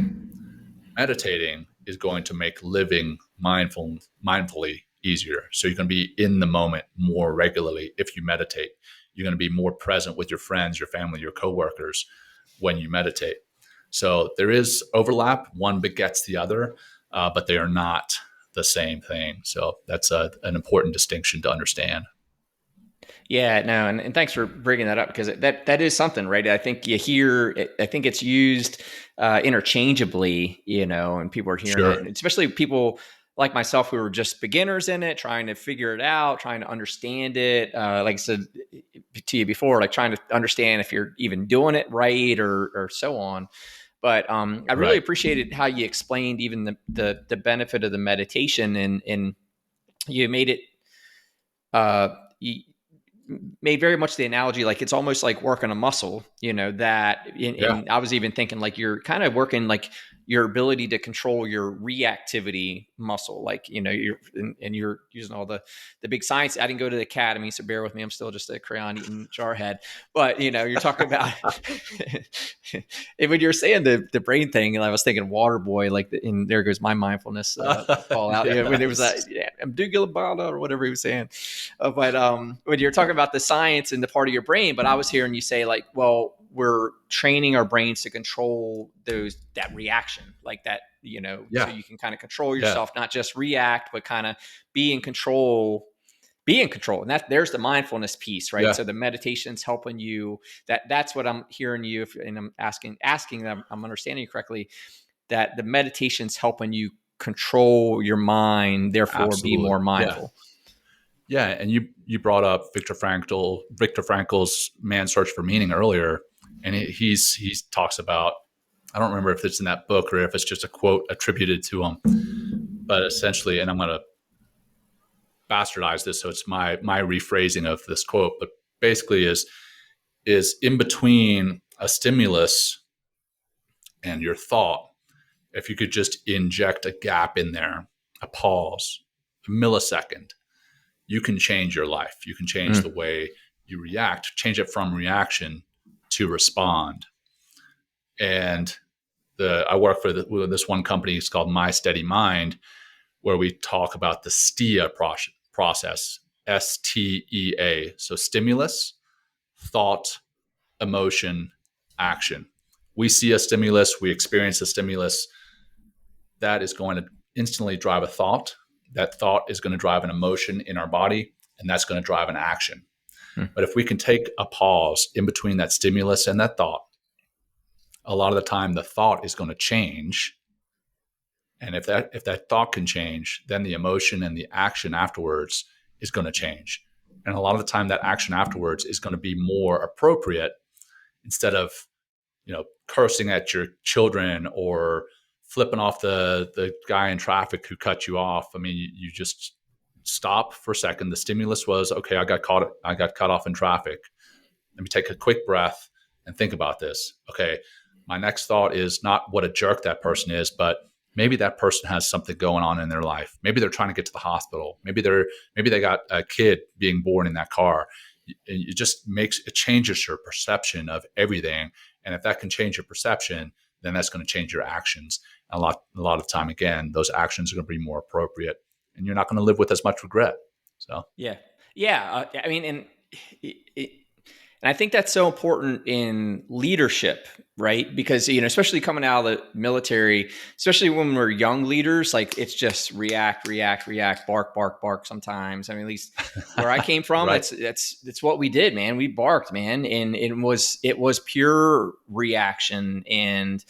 Meditating is going to make living mindfully easier. So you're going to be in the moment more regularly if you meditate. You're going to be more present with your friends, your family, your coworkers when you meditate. So there is overlap. One begets the other, but they are not the same thing. So that's an important distinction to understand. Yeah, no, and thanks for bringing that up, because that is something, right? I think you hear, I think it's used interchangeably, and people are hearing it, especially people like myself who are just beginners in it, trying to figure it out, trying to understand it. Like I said to you before, like trying to understand if you're even doing it right or so on. But I really appreciated how you explained even the benefit of the meditation, and you made it. You made very much the analogy like it's almost like working a muscle, that. And I was even thinking like you're kind of working like your ability to control your reactivity muscle, like you're using all the big science. I didn't go to the academy, so bear with me. I'm still just a crayon eating jarhead. But you're talking about and when you're saying the brain thing, and I was thinking water boy, like and there goes my mindfulness fall out. When it was Abdul-Gilabada or whatever he was saying. But when you're talking about the science and the part of your brain, but I was hearing you say like, well, we're training our brains to control that reaction, like that, so you can kind of control yourself, not just react, but kind of be in control. And there's the mindfulness piece, right? So the meditation's helping you. That's what I'm hearing you, and I'm asking that I'm understanding you correctly, that the meditation's helping you control your mind, therefore be more mindful. Yeah, and you brought up Viktor Frankl's Man's Search for Meaning earlier, and he talks about, I don't remember if it's in that book or if it's just a quote attributed to him, but essentially, and I'm going to bastardize this, so it's my rephrasing of this quote, but basically is in between a stimulus and your thought, if you could just inject a gap in there, a pause, a millisecond, you can change your life. You can change the way you react, change it from reaction to respond. And I work for this one company. It's called My Steady Mind, where we talk about the STEA process, STEA. So stimulus, thought, emotion, action. We see a stimulus, we experience a stimulus. That is going to instantly drive a thought. That thought is going to drive an emotion in our body, and that's going to drive an action. But if we can take a pause in between that stimulus and that thought, a lot of the time the thought is going to change. And if that thought can change, then the emotion and the action afterwards is going to change. And a lot of the time that action afterwards is going to be more appropriate, instead of, cursing at your children or flipping off the guy in traffic who cut you off. I mean, you just stop for a second. The stimulus was, okay, I got cut off in traffic. Let me take a quick breath and think about this. Okay, my next thought is not what a jerk that person is, but maybe that person has something going on in their life. Maybe they're trying to get to the hospital. Maybe they got a kid being born in that car. It just changes your perception of everything. And if that can change your perception, then that's going to change your actions. And a lot of time, again, those actions are going to be more appropriate, and you're not going to live with as much regret. So yeah. I mean, and And I think that's so important in leadership, right? Because, especially coming out of the military, especially when we're young leaders, like it's just react, react, react, bark, bark, bark sometimes. I mean, at least where I came from, Right. that's what we did, man. We barked, man. And it was pure reaction. And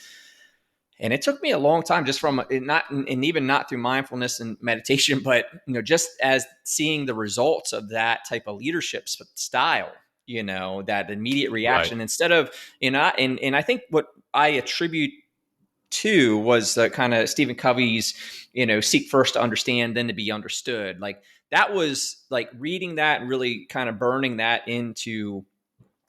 it took me a long time, just from not, and even not through mindfulness and meditation, but just as seeing the results of that type of leadership style, that immediate Right. reaction, instead of, and I think what I attribute to was the kind of Stephen Covey's, seek first to understand, then to be understood. Like that was like reading that and really kind of burning that into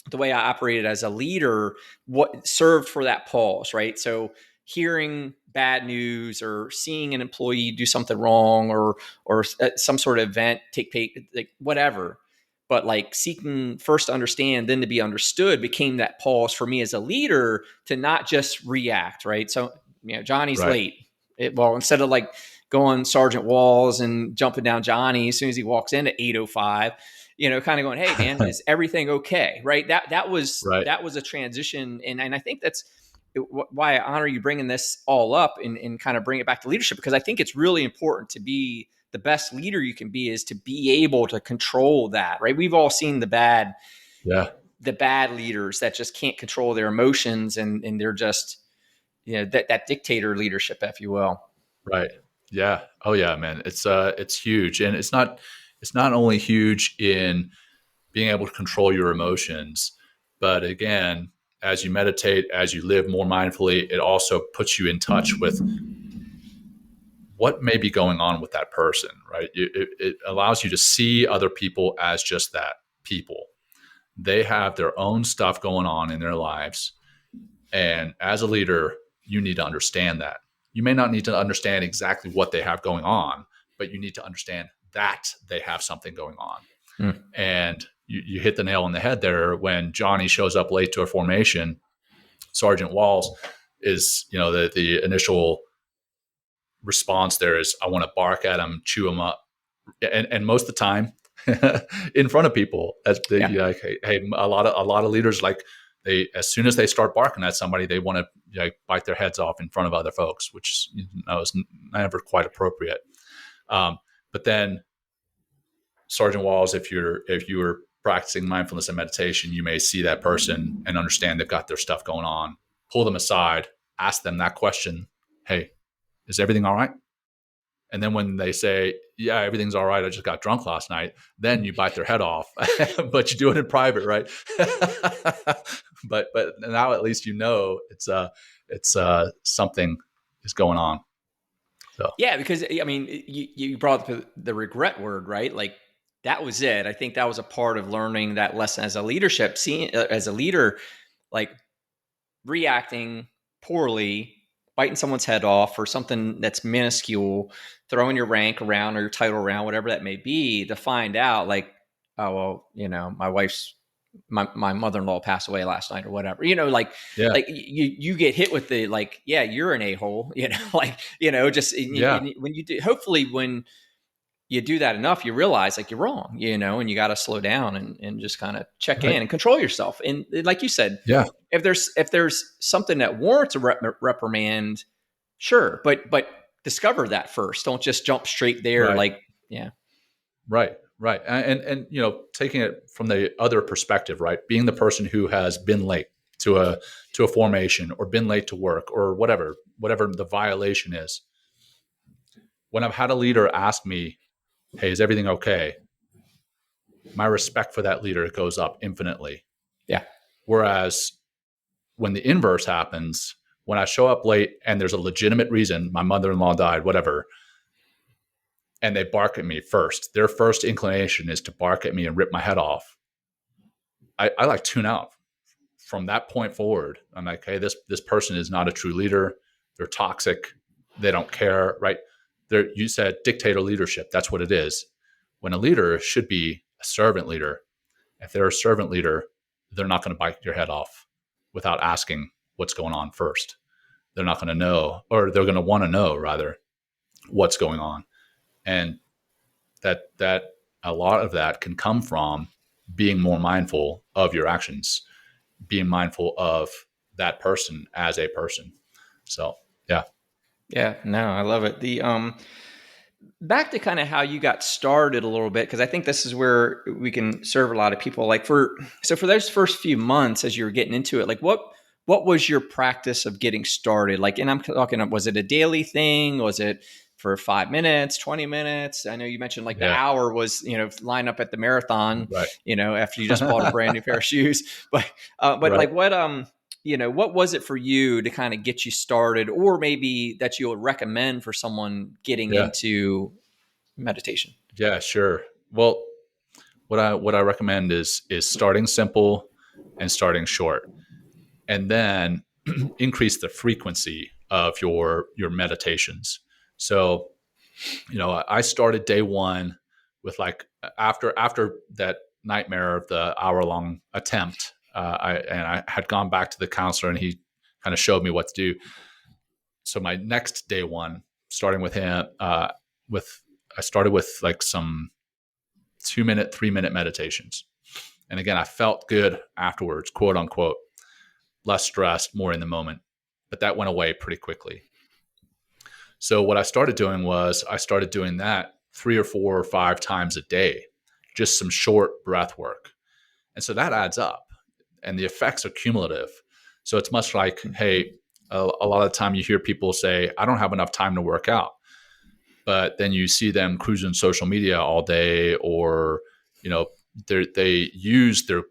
the way I operated as a leader, what served for that pause, right? So hearing bad news or seeing an employee do something wrong, or some sort of event take place, like whatever, but like seeking first to understand, then to be understood, became that pause for me as a leader to not just react, right? So Johnny's Right. late. Well, instead of like going Sergeant Walls and jumping down Johnny as soon as he walks in at 8:05, kind of going, hey man, is everything okay? Right. That was Right. a transition. And I think that's why I honor you bringing this all up and kind of bring it back to leadership, because I think it's really important to be the best leader you can be, is to be able to control that. Right. We've all seen Yeah. the bad leaders that just can't control their emotions, and they're just, that dictator leadership, if you will. Right. Yeah. Oh yeah, man. It's huge. And it's not only huge in being able to control your emotions, but again, as you meditate, as you live more mindfully, it also puts you in touch with what may be going on with that person, right? It allows you to see other people as just that, people. They have their own stuff going on in their lives. And as a leader, you need to understand that. You may not need to understand exactly what they have going on, but you need to understand that they have something going on. Mm. And you hit the nail on the head there. When Johnny shows up late to a formation, Sergeant Walls is, the initial response there is, I want to bark at him, chew him up. And most of the time in front of people, as they, Yeah. like, hey, a lot of leaders, like, they, as soon as they start barking at somebody, they want to bite their heads off in front of other folks, which is never quite appropriate. But then Sergeant Walls, if you were practicing mindfulness and meditation, you may see that person and understand they've got their stuff going on. Pull them aside, ask them that question. Hey, is everything all right? And then when they say, yeah, everything's all right, I just got drunk last night, then you bite their head off. But you do it in private, right? but now at least it's something is going on. So Yeah, because I mean, you brought up the regret word, right? Like that was it. I think that was a part of learning that lesson as a leadership, seeing as a leader, like reacting poorly, biting someone's head off for something that's minuscule, throwing your rank around or your title around, whatever that may be, to find out like, oh well, my mother-in-law passed away last night or whatever, yeah, like you get hit with the, like, yeah, you're an a-hole, like, just yeah, when you do, hopefully when you do that enough, you realize like you're wrong, and you got to slow down and just kind of check right, in and control yourself. And like you said, yeah, if there's something that warrants a reprimand, sure, but discover that first. Don't just jump straight there. right. Like, yeah, Right. And taking it from the other perspective, right? Being the person who has been late to a formation, or been late to work, or whatever the violation is. When I've had a leader ask me, "Hey, is everything okay?" My respect for that leader goes up infinitely. yeah, Whereas when the inverse happens, when I show up late and there's a legitimate reason, my mother-in-law died, whatever, and they bark at me first, their first inclination is to bark at me and rip my head off. I like tune out. From that point forward, I'm like, hey, this person is not a true leader. They're toxic. They don't care, right? You said dictator leadership. That's what it is. When a leader should be a servant leader. If they're a servant leader, they're not going to bite your head off without asking what's going on first. They're not going to know, or they're going to want to know rather, what's going on. And that a lot of that can come from being more mindful of your actions, being mindful of that person as a person. So, yeah. Yeah, no, I love it. The back to kind of how you got started a little bit, because I think this is where we can serve a lot of people. Like for those first few months as you were getting into it, like what was your practice of getting started? Like, and I'm talking, was it a daily thing? Was it for 5 minutes, 20 minutes? I know you mentioned like the Yeah. hour was, line up at the marathon, Right. after you just bought a brand new pair of shoes. But Right. like what was it for you to kind of get you started, or maybe that you would recommend for someone getting Yeah. into meditation? Yeah, sure. Well, what I recommend is starting simple and starting short, and then increase the frequency of your meditations. So, I started day one with like after that nightmare of the hour long attempt. I had gone back to the counselor and he kind of showed me what to do. So my next day one, starting with him, I started with like some 2 minute, 3 minute meditations. And again, I felt good afterwards, quote unquote, less stressed, more in the moment. But that went away pretty quickly. So what I started doing was I started doing that 3 or 4 or 5 times a day, just some short breath work. And so that adds up and the effects are cumulative. So it's much like, hey, a lot of the time you hear people say, I don't have enough time to work out. But then you see them cruising social media all day, or, they use their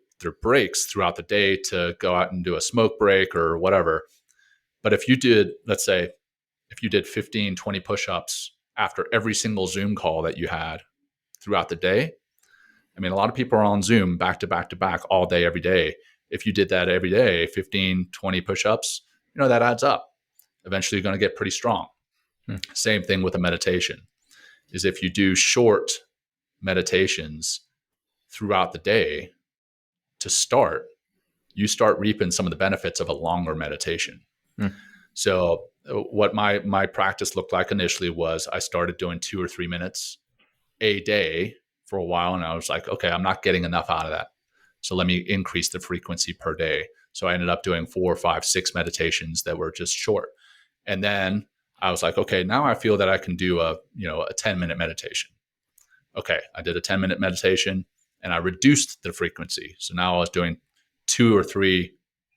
breaks throughout the day to go out and do a smoke break or whatever. But if you did, let's say, if you did 15, 20 push-ups after every single Zoom call that you had throughout the day, I mean, a lot of people are on Zoom back to back to back all day, every day. If you did that every day, 15, 20 push-ups, that adds up. Eventually, you're going to get pretty strong. Same thing with a meditation is if you do short meditations throughout the day to start, you start reaping some of the benefits of a longer meditation. So what my practice looked like initially was I started doing 2 or 3 minutes a day for a while. And I was like, okay, I'm not getting enough out of that. So let me increase the frequency per day. So I ended up doing 4, 5, 6 meditations that were just short. And then I was like, okay, now I feel that I can do a 10-minute meditation. Okay, I did a 10-minute meditation and I reduced the frequency. So now I was doing 2 or 3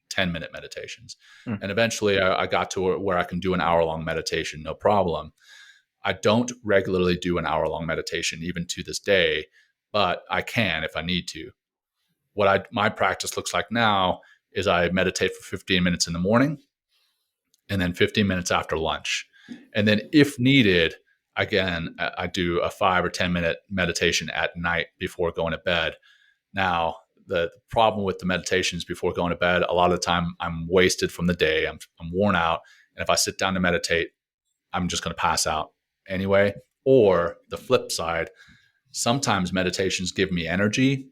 10-minute meditations. And eventually I got to where I can do an hour-long meditation, no problem. I don't regularly do an hour-long meditation, even to this day, but I can if I need to. My practice looks like now is I meditate for 15 minutes in the morning and then 15 minutes after lunch. And then if needed, again, I do a 5 or 10-minute meditation at night before going to bed. Now, the problem with the meditations before going to bed, a lot of the time I'm wasted from the day. I'm worn out. And if I sit down to meditate, I'm just going to pass out anyway. Or the flip side, sometimes meditations give me energy.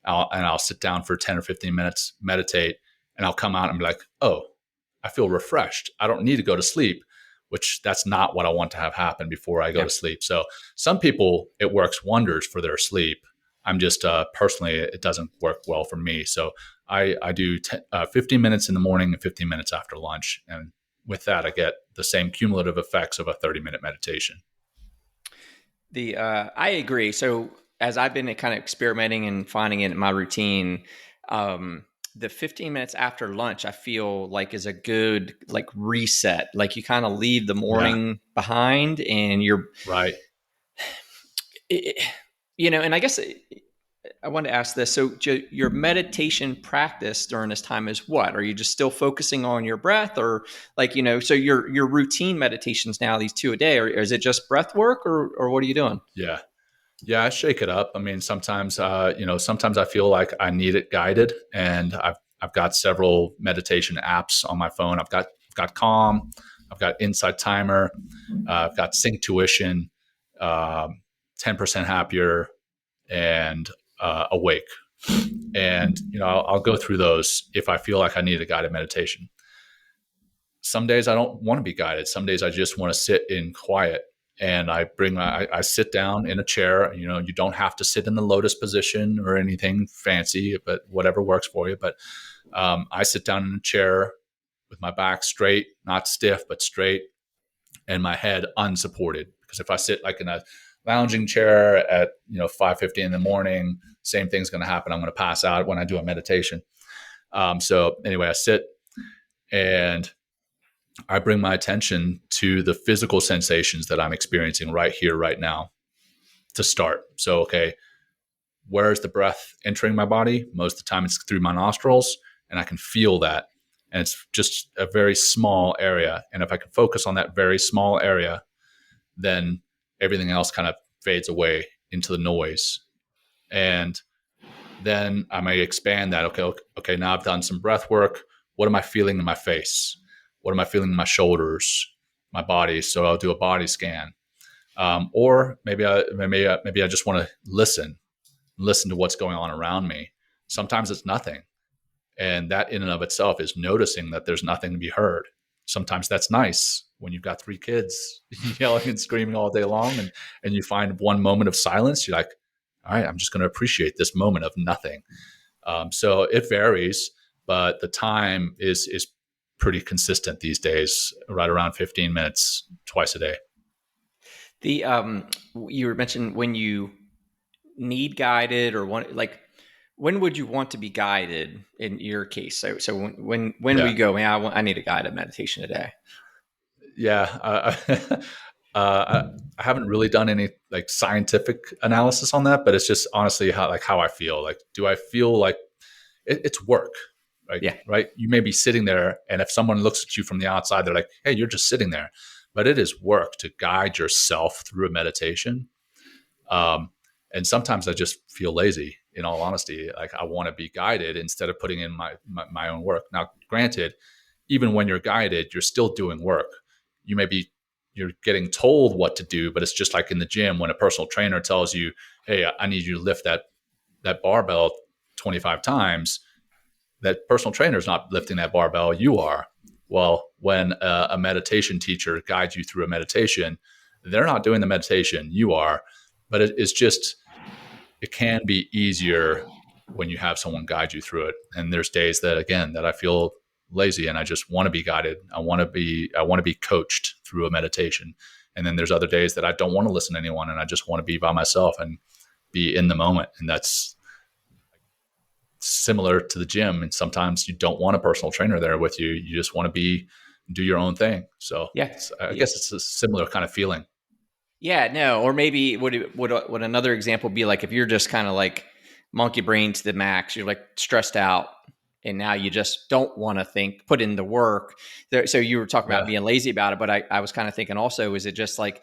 I'll sit down for 10 or 15 minutes, meditate, and I'll come out and be like, oh, I feel refreshed. I don't need to go to sleep, which that's not what I want to have happen before I go to sleep. So some people, it works wonders for their sleep. I'm just personally, it doesn't work well for me. So I do 15 minutes in the morning and 15 minutes after lunch. And with that, I get the same cumulative effects of a 30-minute meditation. I agree. So as I've been kind of experimenting and finding it in my routine, the 15 minutes after lunch, I feel like is a good like reset. Like you kind of leave the morning behind and you're right. And I guess I wanted to ask this. So your meditation practice during this time is what? Are you just still focusing on your breath, or like, so your routine meditations now, these 2 a day, or is it just breath work, or what are you doing? Yeah, I shake it up. I mean, sometimes, sometimes I feel like I need it guided, and I've got several meditation apps on my phone. I've got Calm, I've got Insight Timer, I've got Sync Tuition, 10% Happier, and Awake. And I'll go through those if I feel like I need a guided meditation. Some days I don't want to be guided. Some days I just want to sit in quiet and I sit down in a chair. You don't have to sit in the lotus position or anything fancy, but whatever works for you. But I sit down in a chair with my back straight, not stiff, but straight, and my head unsupported. Because if I sit like in a lounging chair at 5:50 in the morning, same thing's going to happen. I'm going to pass out when I do a meditation. So anyway, I sit and I bring my attention to the physical sensations that I'm experiencing right here, right now to start. So, okay, where is the breath entering my body? Most of the time it's through my nostrils, and I can feel that. And it's just a very small area. And if I can focus on that very small area, then everything else kind of fades away into the noise. And then I may expand that. Okay, now I've done some breath work. What am I feeling in my face? What am I feeling in my shoulders, my body? So I'll do a body scan. Or maybe I just want to listen to what's going on around me. Sometimes it's nothing. And that in and of itself is noticing that there's nothing to be heard. Sometimes that's nice when you've got 3 kids yelling and screaming all day long, and you find one moment of silence. You're like, all right, I'm just going to appreciate this moment of nothing. So it varies, but the time is pretty consistent these days, right around 15 minutes twice a day. The you were mentioning when you need guided or when would you want to be guided in your case? So when we go, man, I need a guided meditation today. Yeah. I haven't really done any like scientific analysis on that, but it's just honestly how I feel. Like, do I feel like it's work? Right? Yeah. Right. You may be sitting there, and if someone looks at you from the outside, they're like, "Hey, you're just sitting there," but it is work to guide yourself through a meditation. And sometimes I just feel lazy. In all honesty, like I want to be guided instead of putting in my own work. Now, granted, even when you're guided, you're still doing work. You're getting told what to do, but it's just like in the gym when a personal trainer tells you, "Hey, I need you to lift that barbell 25 times." That personal trainer is not lifting that barbell, you are. Well, when a meditation teacher guides you through a meditation, they're not doing the meditation, you are. But it can be easier when you have someone guide you through it. And there's days that I feel lazy and I just want to be guided. I want to be coached through a meditation. And then there's other days that I don't want to listen to anyone and I just want to be by myself and be in the moment. And that's similar to the gym. And sometimes you don't want a personal trainer there with you. You just want to do your own thing. So yeah, I guess it's a similar kind of feeling. Yeah, no. Or maybe would another example be like if you're just kind of like monkey brain to the max, you're like stressed out and now you just don't want to put in the work. So you were talking about being lazy about it, but I was kind of thinking also, is it just like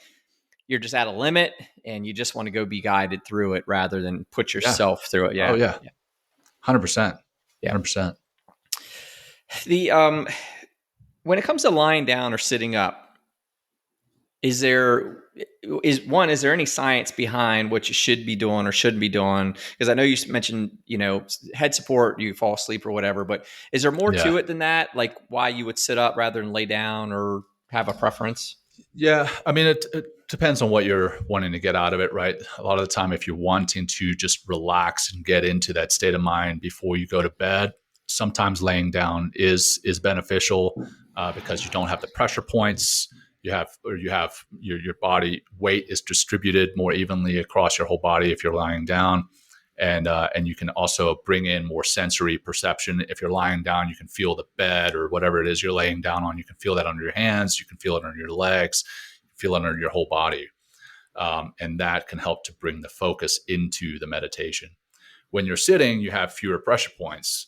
you're just at a limit and you just want to go be guided through it rather than put yourself through it? Yeah. Oh yeah. 100%. Yeah. 100%. When it comes to lying down or sitting up, is there any science behind what you should be doing or shouldn't be doing? Because I know you mentioned, head support, you fall asleep or whatever, but is there more to it than that? Like why you would sit up rather than lay down or have a preference? Yeah. I mean, it depends on what you're wanting to get out of it, right? A lot of the time, if you're wanting to just relax and get into that state of mind before you go to bed, sometimes laying down is beneficial because you don't have the pressure points. You have your body weight is distributed more evenly across your whole body if you're lying down, and you can also bring in more sensory perception. If you're lying down, you can feel the bed or whatever it is you're laying down on. You can feel that under your hands. You can feel it under your legs. You feel it under your whole body, and that can help to bring the focus into the meditation. When you're sitting, you have fewer pressure points,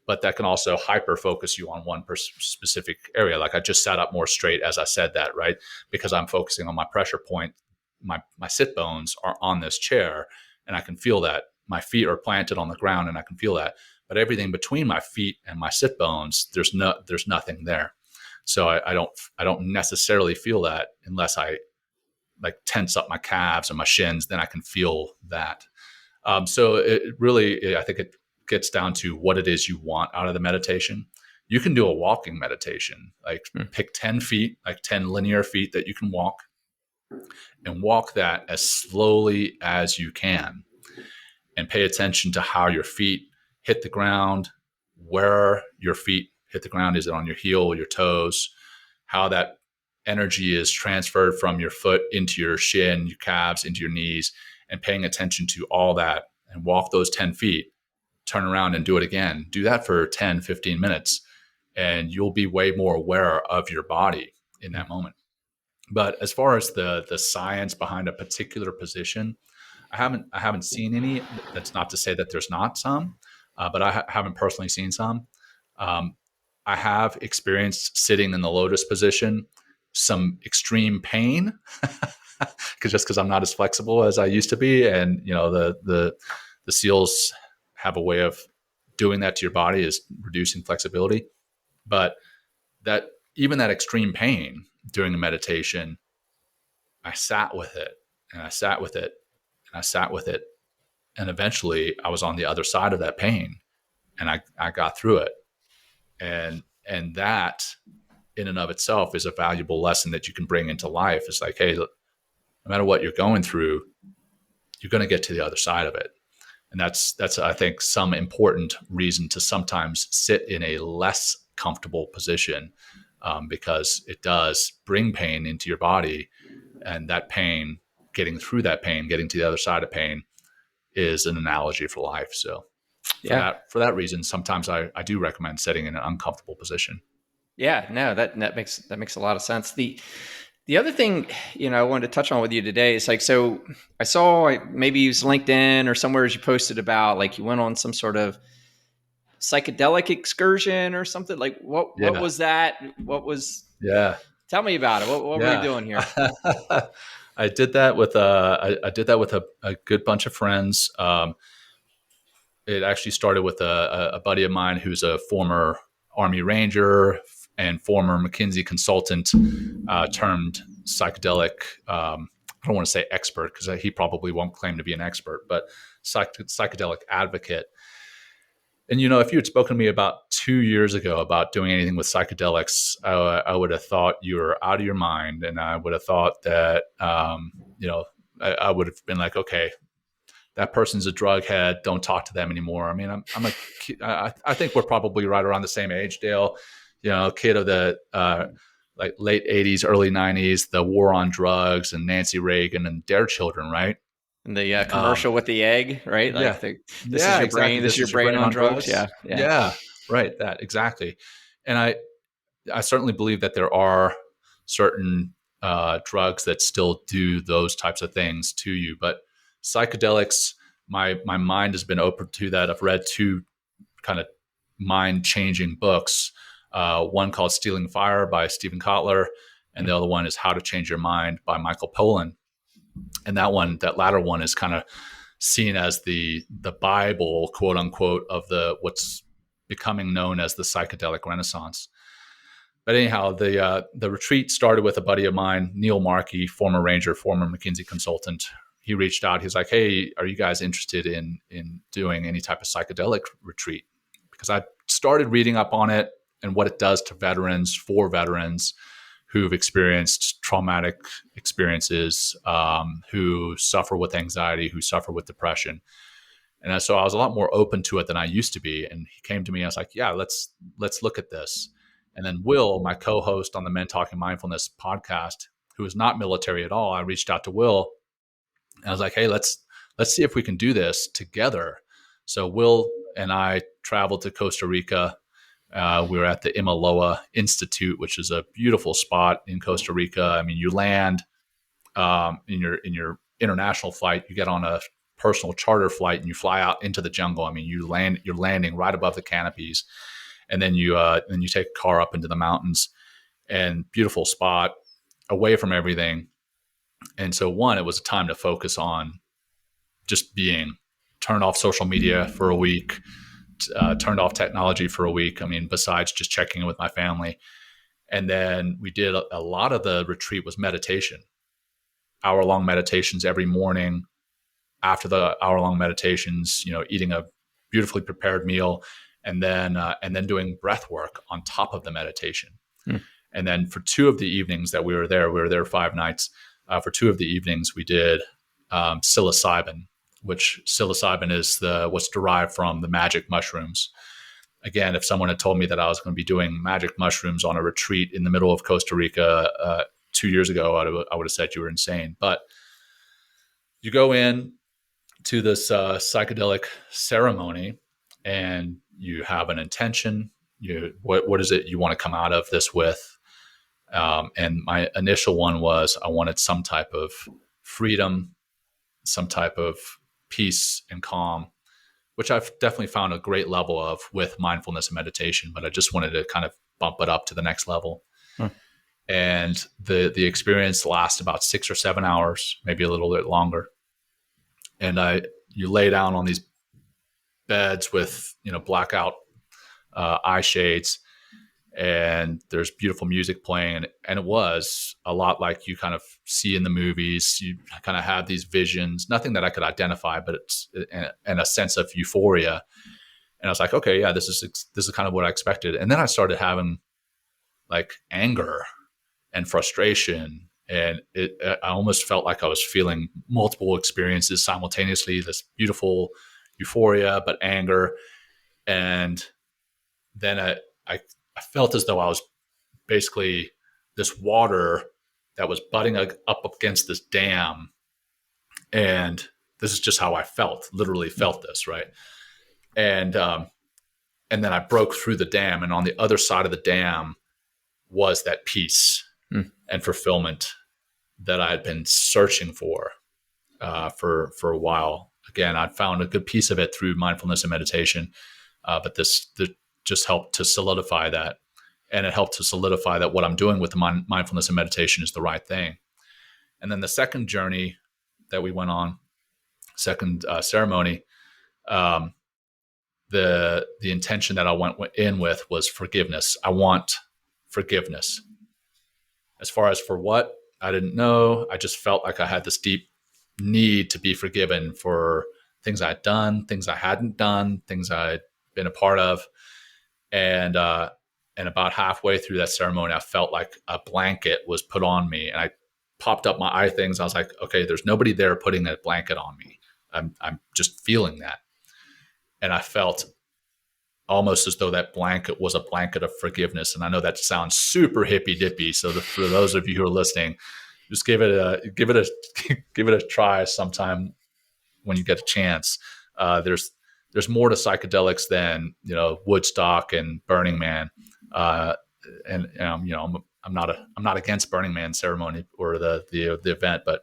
but that can also hyper focus you on one specific area. Like I just sat up more straight as I said that, right? Because I'm focusing on my pressure point. My sit bones are on this chair and I can feel that. My feet are planted on the ground and I can feel that. But everything between my feet and my sit bones, there's nothing there. So I don't necessarily feel that unless I like tense up my calves and my shins, then I can feel that. So it really, I think it gets down to what it is you want out of the meditation. You can do a walking meditation, like pick 10 feet, like 10 linear feet that you can walk. and walk that as slowly as you can, and pay attention to how your feet hit the ground, where your feet hit the ground. Is it on your heel or your toes? How that energy is transferred from your foot into your shin, your calves, into your knees, and paying attention to all that, and walk those 10 feet, turn around and do it again. Do that for 10, 15 minutes, and you'll be way more aware of your body in that moment. But as far as the science behind a particular position, I haven't seen any. That's not to say that there's not some, but I haven't personally seen some. I have experienced sitting in the lotus position some extreme pain, because I'm not as flexible as I used to be, and the SEALs have a way of doing that to your body, is reducing flexibility. But that even that extreme pain during a meditation, I sat with it, and I sat with it, and I sat with it, and eventually I was on the other side of that pain, and I got through it. And that in and of itself is a valuable lesson that you can bring into life. It's like, hey, look, no matter what you're going through, you're going to get to the other side of it. And that's I think some important reason to sometimes sit in a less comfortable position, because it does bring pain into your body, and that pain, getting through that pain, getting to the other side of pain, is an analogy for life. So for that reason, sometimes I do recommend sitting in an uncomfortable position. Yeah, no, that makes a lot of sense. The other thing, I wanted to touch on with you today is like, so I saw maybe it was LinkedIn or somewhere as you posted about like you went on some sort of psychedelic excursion or something. Like what was that? What was? Yeah. Tell me about it. What were you doing here? I did that with a good bunch of friends. It actually started with a buddy of mine who's a former Army Ranger and former McKinsey consultant, termed psychedelic. I don't want to say expert, because he probably won't claim to be an expert, but psychedelic advocate. And, if you had spoken to me about 2 years ago about doing anything with psychedelics, I would have thought you were out of your mind. And I would have thought that, I would have been like, okay, that person's a drug head. Don't talk to them anymore. I mean, I think we're probably right around the same age, Dale. Kid of the like late 80s, early 90s, the war on drugs and Nancy Reagan and Dare Children, right? And the commercial with the egg, right? Like this is your exactly. brain. This is your brain on drugs. Yeah, right. That exactly. And I certainly believe that there are certain drugs that still do those types of things to you, but psychedelics, my mind has been open to that. I've read 2 kind of mind-changing books. One called Stealing Fire by Stephen Kotler, and the other one is How to Change Your Mind by Michael Pollan. And that latter one is kind of seen as the Bible, quote unquote, of what's becoming known as the psychedelic renaissance. But anyhow, the retreat started with a buddy of mine, Neil Markey, former Ranger, former McKinsey consultant. He reached out. He's like, hey, are you guys interested in doing any type of psychedelic retreat? Because I started reading up on it and what it does to veterans, for veterans who've experienced traumatic experiences, who suffer with anxiety, who suffer with depression. And so I was a lot more open to it than I used to be. And he came to me, I was like, yeah, let's look at this. And then Will, my co-host on the Men Talking Mindfulness podcast, who is not military at all, I reached out to Will and I was like, hey, let's see if we can do this together. So Will and I traveled to Costa Rica. We were at the Imaloa Institute, which is a beautiful spot in Costa Rica. I mean, you land in your international flight, you get on a personal charter flight and you fly out into the jungle. I mean, you're landing right above the canopies, and then you take a car up into the mountains, and beautiful spot away from everything. And so it was a time to focus on just being. Turned off social media for a week, turned off technology for a week. I mean, besides just checking in with my family. And then we did a lot of the retreat was meditation, hour-long meditations every morning. After the hour-long meditations, eating a beautifully prepared meal, and then doing breath work on top of the meditation. And then for 2 of the evenings that we were there 5 nights, for 2 of the evenings, we did psilocybin, which psilocybin is what's derived from the magic mushrooms. Again, if someone had told me that I was going to be doing magic mushrooms on a retreat in the middle of Costa Rica 2 years ago, I would have said you were insane. But you go in to this psychedelic ceremony, and you have an intention. What is it you want to come out of this with? And my initial one was I wanted some type of freedom, some type of peace and calm, which I've definitely found a great level of with mindfulness and meditation, but I just wanted to kind of bump it up to the next level. And the experience lasts about 6 or 7 hours, maybe a little bit longer. And you lay down on these beds with, blackout eye shades, and there's beautiful music playing. And it was a lot like you kind of see in the movies. You kind of have these visions, nothing that I could identify, but it's and a sense of euphoria. And I was like, okay, yeah, this is kind of what I expected. And then I started having like anger and frustration. And I almost felt like I was feeling multiple experiences simultaneously, this beautiful euphoria, but anger. And then I felt as though I was basically this water that was butting up against this dam. And this is just how I literally felt this, right? And then I broke through the dam, and on the other side of the dam was that peace and fulfillment that I had been searching for a while. Again, I found a good piece of it through mindfulness and meditation, but this just helped to solidify that. And it helped to solidify that what I'm doing with the mindfulness and meditation is the right thing. And then the second journey that we went on, second ceremony, the intention that I went in with was forgiveness. I want forgiveness. As far as for what, I didn't know. I just felt like I had this deep need to be forgiven for things I had done, things I hadn't done, things I'd been a part of. And about halfway through that ceremony, I felt like a blanket was put on me, and I popped up my eye things. I was like, okay, there's nobody there putting a blanket on me. I'm just feeling that. And I felt almost as though that blanket was a blanket of forgiveness. And I know that sounds super hippy dippy. So for those of you who are listening, just give it a try sometime when you get a chance. There's more to psychedelics than Woodstock and Burning Man. I'm not against Burning Man ceremony or the event, but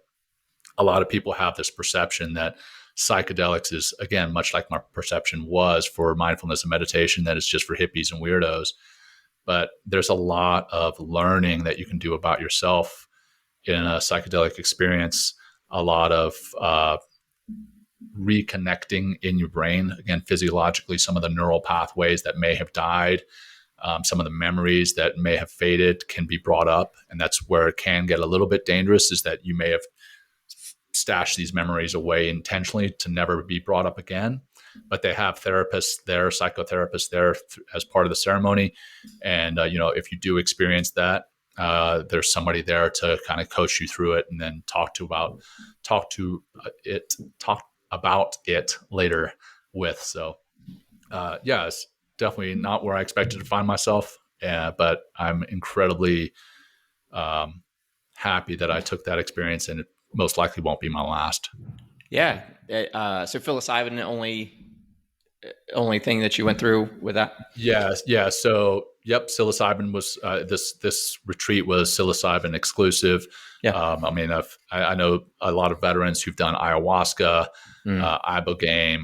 a lot of people have this perception that psychedelics is, again, much like my perception was for mindfulness and meditation, that it's just for hippies and weirdos. But there's a lot of learning that you can do about yourself in a psychedelic experience, a lot of reconnecting in your brain, again, physiologically, some of the neural pathways that may have died, some of the memories that may have faded can be brought up. And that's where it can get a little bit dangerous, is that you may have stashed these memories away intentionally to never be brought up again. But they have therapists there, psychotherapists there as part of the ceremony. And, if you do experience that, there's somebody there to kind of coach you through it, and then talk about it later with. So, it's definitely not where I expected to find myself, but I'm incredibly happy that I took that experience, and it most likely won't be my last. Yeah. So psilocybin, the only thing that you went through with that? Yeah. So, yep, psilocybin was this retreat was psilocybin exclusive. Yeah. I know a lot of veterans who've done ayahuasca, ibogaine,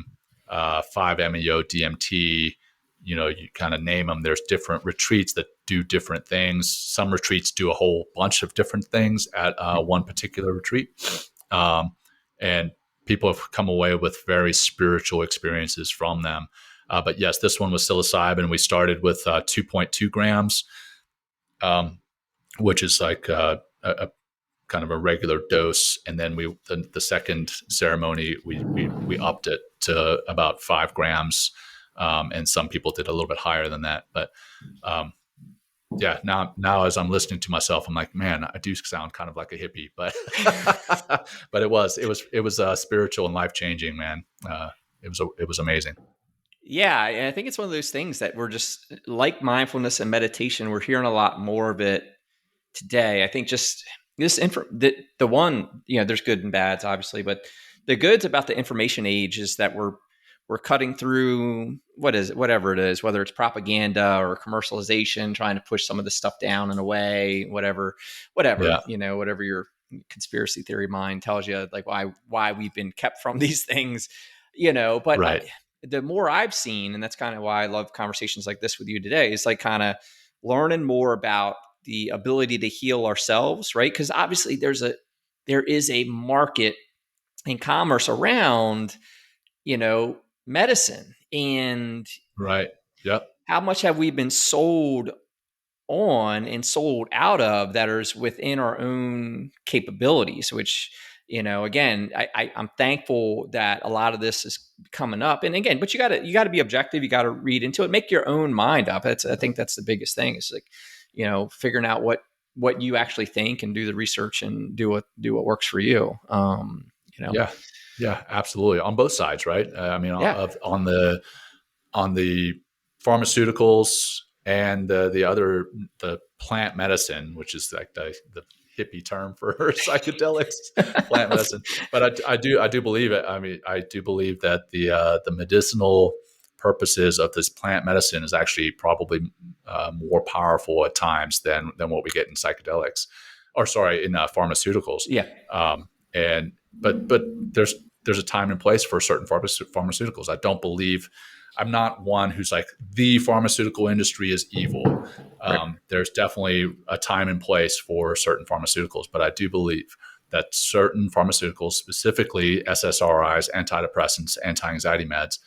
5-MeO, DMT. You kind of name them. There's different retreats that do different things. Some retreats do a whole bunch of different things at one particular retreat. And people have come away with very spiritual experiences from them. But yes, this one was psilocybin. We started with 2.2 grams, which is like a kind of a regular dose. And then the second ceremony, we upped it to about 5 grams. And some people did a little bit higher than that. But yeah, now as I'm listening to myself, I'm like, man, I do sound kind of like a hippie, but but it was spiritual and life changing, man. It was amazing. Yeah, and I think it's one of those things that we're just like mindfulness and meditation. We're hearing a lot more of it today. I think just the one, there's good and bads, obviously, but the goods about the information age is that we're cutting through whatever it is, whether it's propaganda or commercialization, trying to push some of this stuff down in a way, whatever, Yeah, whatever your conspiracy theory mind tells you, like why we've been kept from these things, But right, the more I've seen, and that's kind of why I love conversations like this with you today, is like kind of learning more about the ability to heal ourselves, right? Because obviously there is a market and commerce around, medicine, and right. Yep, how much have we been sold on and sold out of that is within our own capabilities, which, again, I'm thankful that a lot of this is coming up. And again, but you gotta be objective. You got to read into it, make your own mind up. I think that's the biggest thing, is like, figuring out what you actually think, and do the research and do what works for you. yeah, yeah, absolutely. On both sides, right? I mean, Yeah. on the pharmaceuticals and the plant medicine, which is like the hippie term for psychedelics, plant medicine. But I do believe it. I mean, I do believe that the medicinal purposes of this plant medicine is actually probably more powerful at times than what we get in psychedelics, or sorry, in pharmaceuticals. Yeah. And but there's a time and place for certain pharmaceuticals. I don't believe, I'm not one who's like the pharmaceutical industry is evil. Right. There's definitely a time and place for certain pharmaceuticals, but I do believe that certain pharmaceuticals, specifically SSRIs, antidepressants, anti-anxiety meds,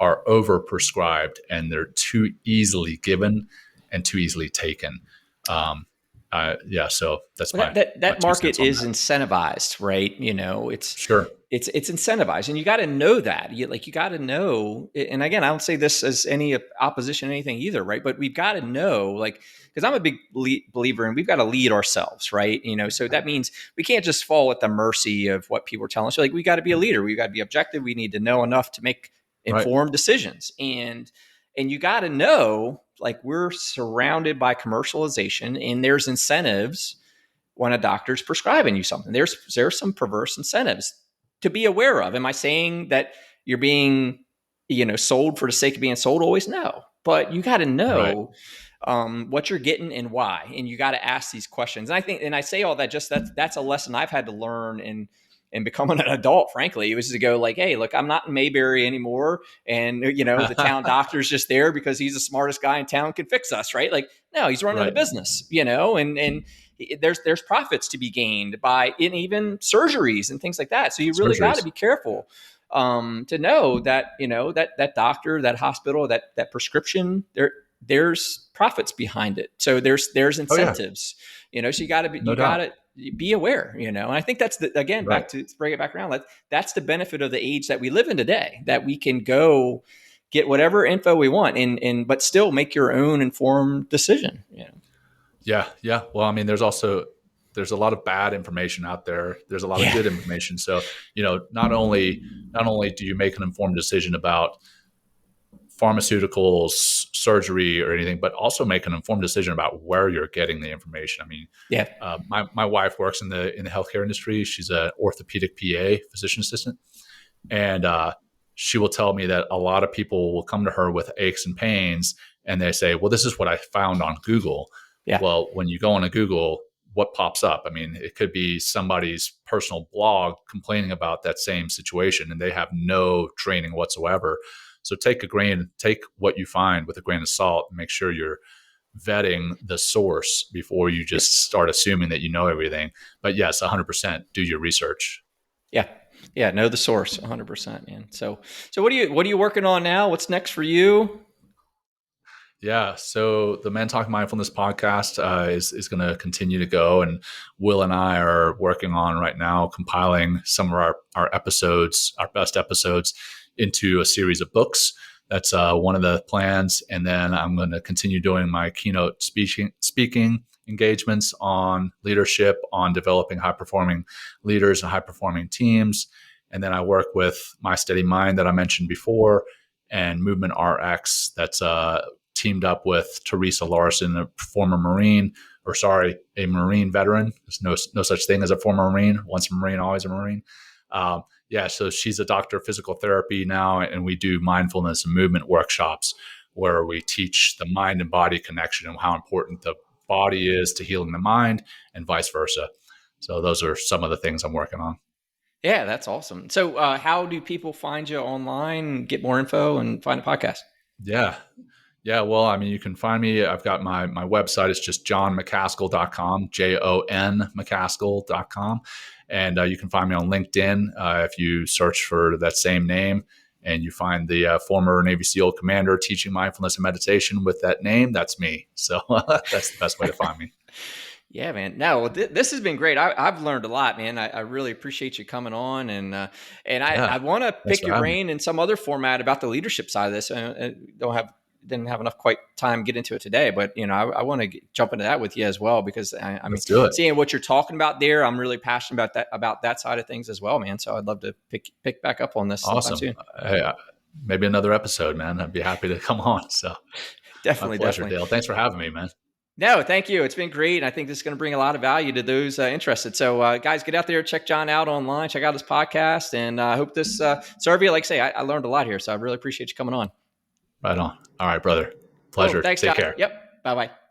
are overprescribed, and they're too easily given and too easily taken. Yeah, so that's Well, my that two market cents on is that. incentivized, right? It's Sure. it's incentivized, and you got to know that. You got to know. And again, I don't say this as any opposition to anything either, right? But we've got to know, like, because I'm a big believer in, we've got to lead ourselves, right? So that means we can't just fall at the mercy of what people are telling us. So, like, we got to be a leader. We got to be objective. We need to know enough to make Right. informed decisions, and you got to know, like, we're surrounded by commercialization, and there's incentives when a doctor's prescribing you something. There's some perverse incentives to be aware of. Am I saying that you're being, sold for the sake of being sold? Always? No, but you got to Right. know what you're getting and why, and you got to ask these questions. And I think, and I say all that, just that's a lesson I've had to learn in becoming an adult. Frankly, it was to go like, hey, look, I'm not in Mayberry anymore, and the town doctor's just there because he's the smartest guy in town, can fix us, right? Like, no, he's running a Right. business, and there's profits to be gained by in even surgeries and things like that. So you really got to Surgeries. be careful to know that that doctor, that hospital, that prescription, there's profits behind it. So there's Oh yeah, incentives, so you got to no doubt. be aware, and I think that's again, Right. back to bring it back around. That's the benefit of the age that we live in today, that we can go get whatever info we want, and but still make your own informed decision. Yeah. Yeah. Well, I mean, there's a lot of bad information out there. There's a lot of Yeah. good information. So, not only do you make an informed decision about pharmaceuticals, surgery, or anything, but also make an informed decision about where you're getting the information. I mean, Yeah. my wife works in the healthcare industry. She's an orthopedic PA, physician assistant, and she will tell me that a lot of people will come to her with aches and pains, and they say, "Well, this is what I found on Google." Yeah. Well, when you go on a Google, what pops up? I mean, it could be somebody's personal blog complaining about that same situation, and they have no training whatsoever. So take what you find with a grain of salt, and make sure you're vetting the source before you Yeah. just start assuming that you know everything. But yes, 100% do your research. Yeah. Yeah. Know the source 100%, man. So what are you working on now? What's next for you? Yeah, so the Men Talking Mindfulness podcast is going to continue to go, and Will and I are working on right now compiling some of our episodes, our best episodes, into a series of books That's one of the plans. And then I'm going to continue doing my keynote speaking engagements on leadership, on developing high performing leaders and high performing teams. And then I work with My Steady Mind that I mentioned before, and Movement RX that's teamed up with Teresa Larson, a former Marine, a Marine veteran. There's no such thing as a former Marine. Once a Marine, always a Marine. So she's a doctor of physical therapy now, and we do mindfulness and movement workshops where we teach the mind and body connection and how important the body is to healing the mind and vice versa. So those are some of the things I'm working on. Yeah, that's awesome. So how do people find you online, get more info, and find a podcast? Yeah. Well, I mean, you can find me. I've got my website. It's just jonmacaskill.com, JON Macaskill.com. And you can find me on LinkedIn if you search for that same name and you find the former Navy SEAL commander teaching mindfulness and meditation with that name. That's me. So that's the best way to find me. Yeah, man. No, this has been great. I've learned a lot, man. I really appreciate you coming on, and I want to pick your brain in some other format about the leadership side of this. Didn't have enough quite time to get into it today, but I want to jump into that with you as well, because I mean, seeing what you're talking about there, I'm really passionate about that side of things as well, man. So I'd love to pick back up on this. Awesome. Soon. Hey, maybe another episode, man. I'd be happy to come on. So definitely, my pleasure, Dale. Thanks for having me, man. No, thank you. It's been great. And I think this is going to bring a lot of value to those interested. So guys, get out there, check Jon out online, check out his podcast. And I hope this served you. Like I say, I learned a lot here. So I really appreciate you coming on. Right on. All right, brother. Pleasure. Cool. Thanks, Take Jon. care. Yep. Bye-bye.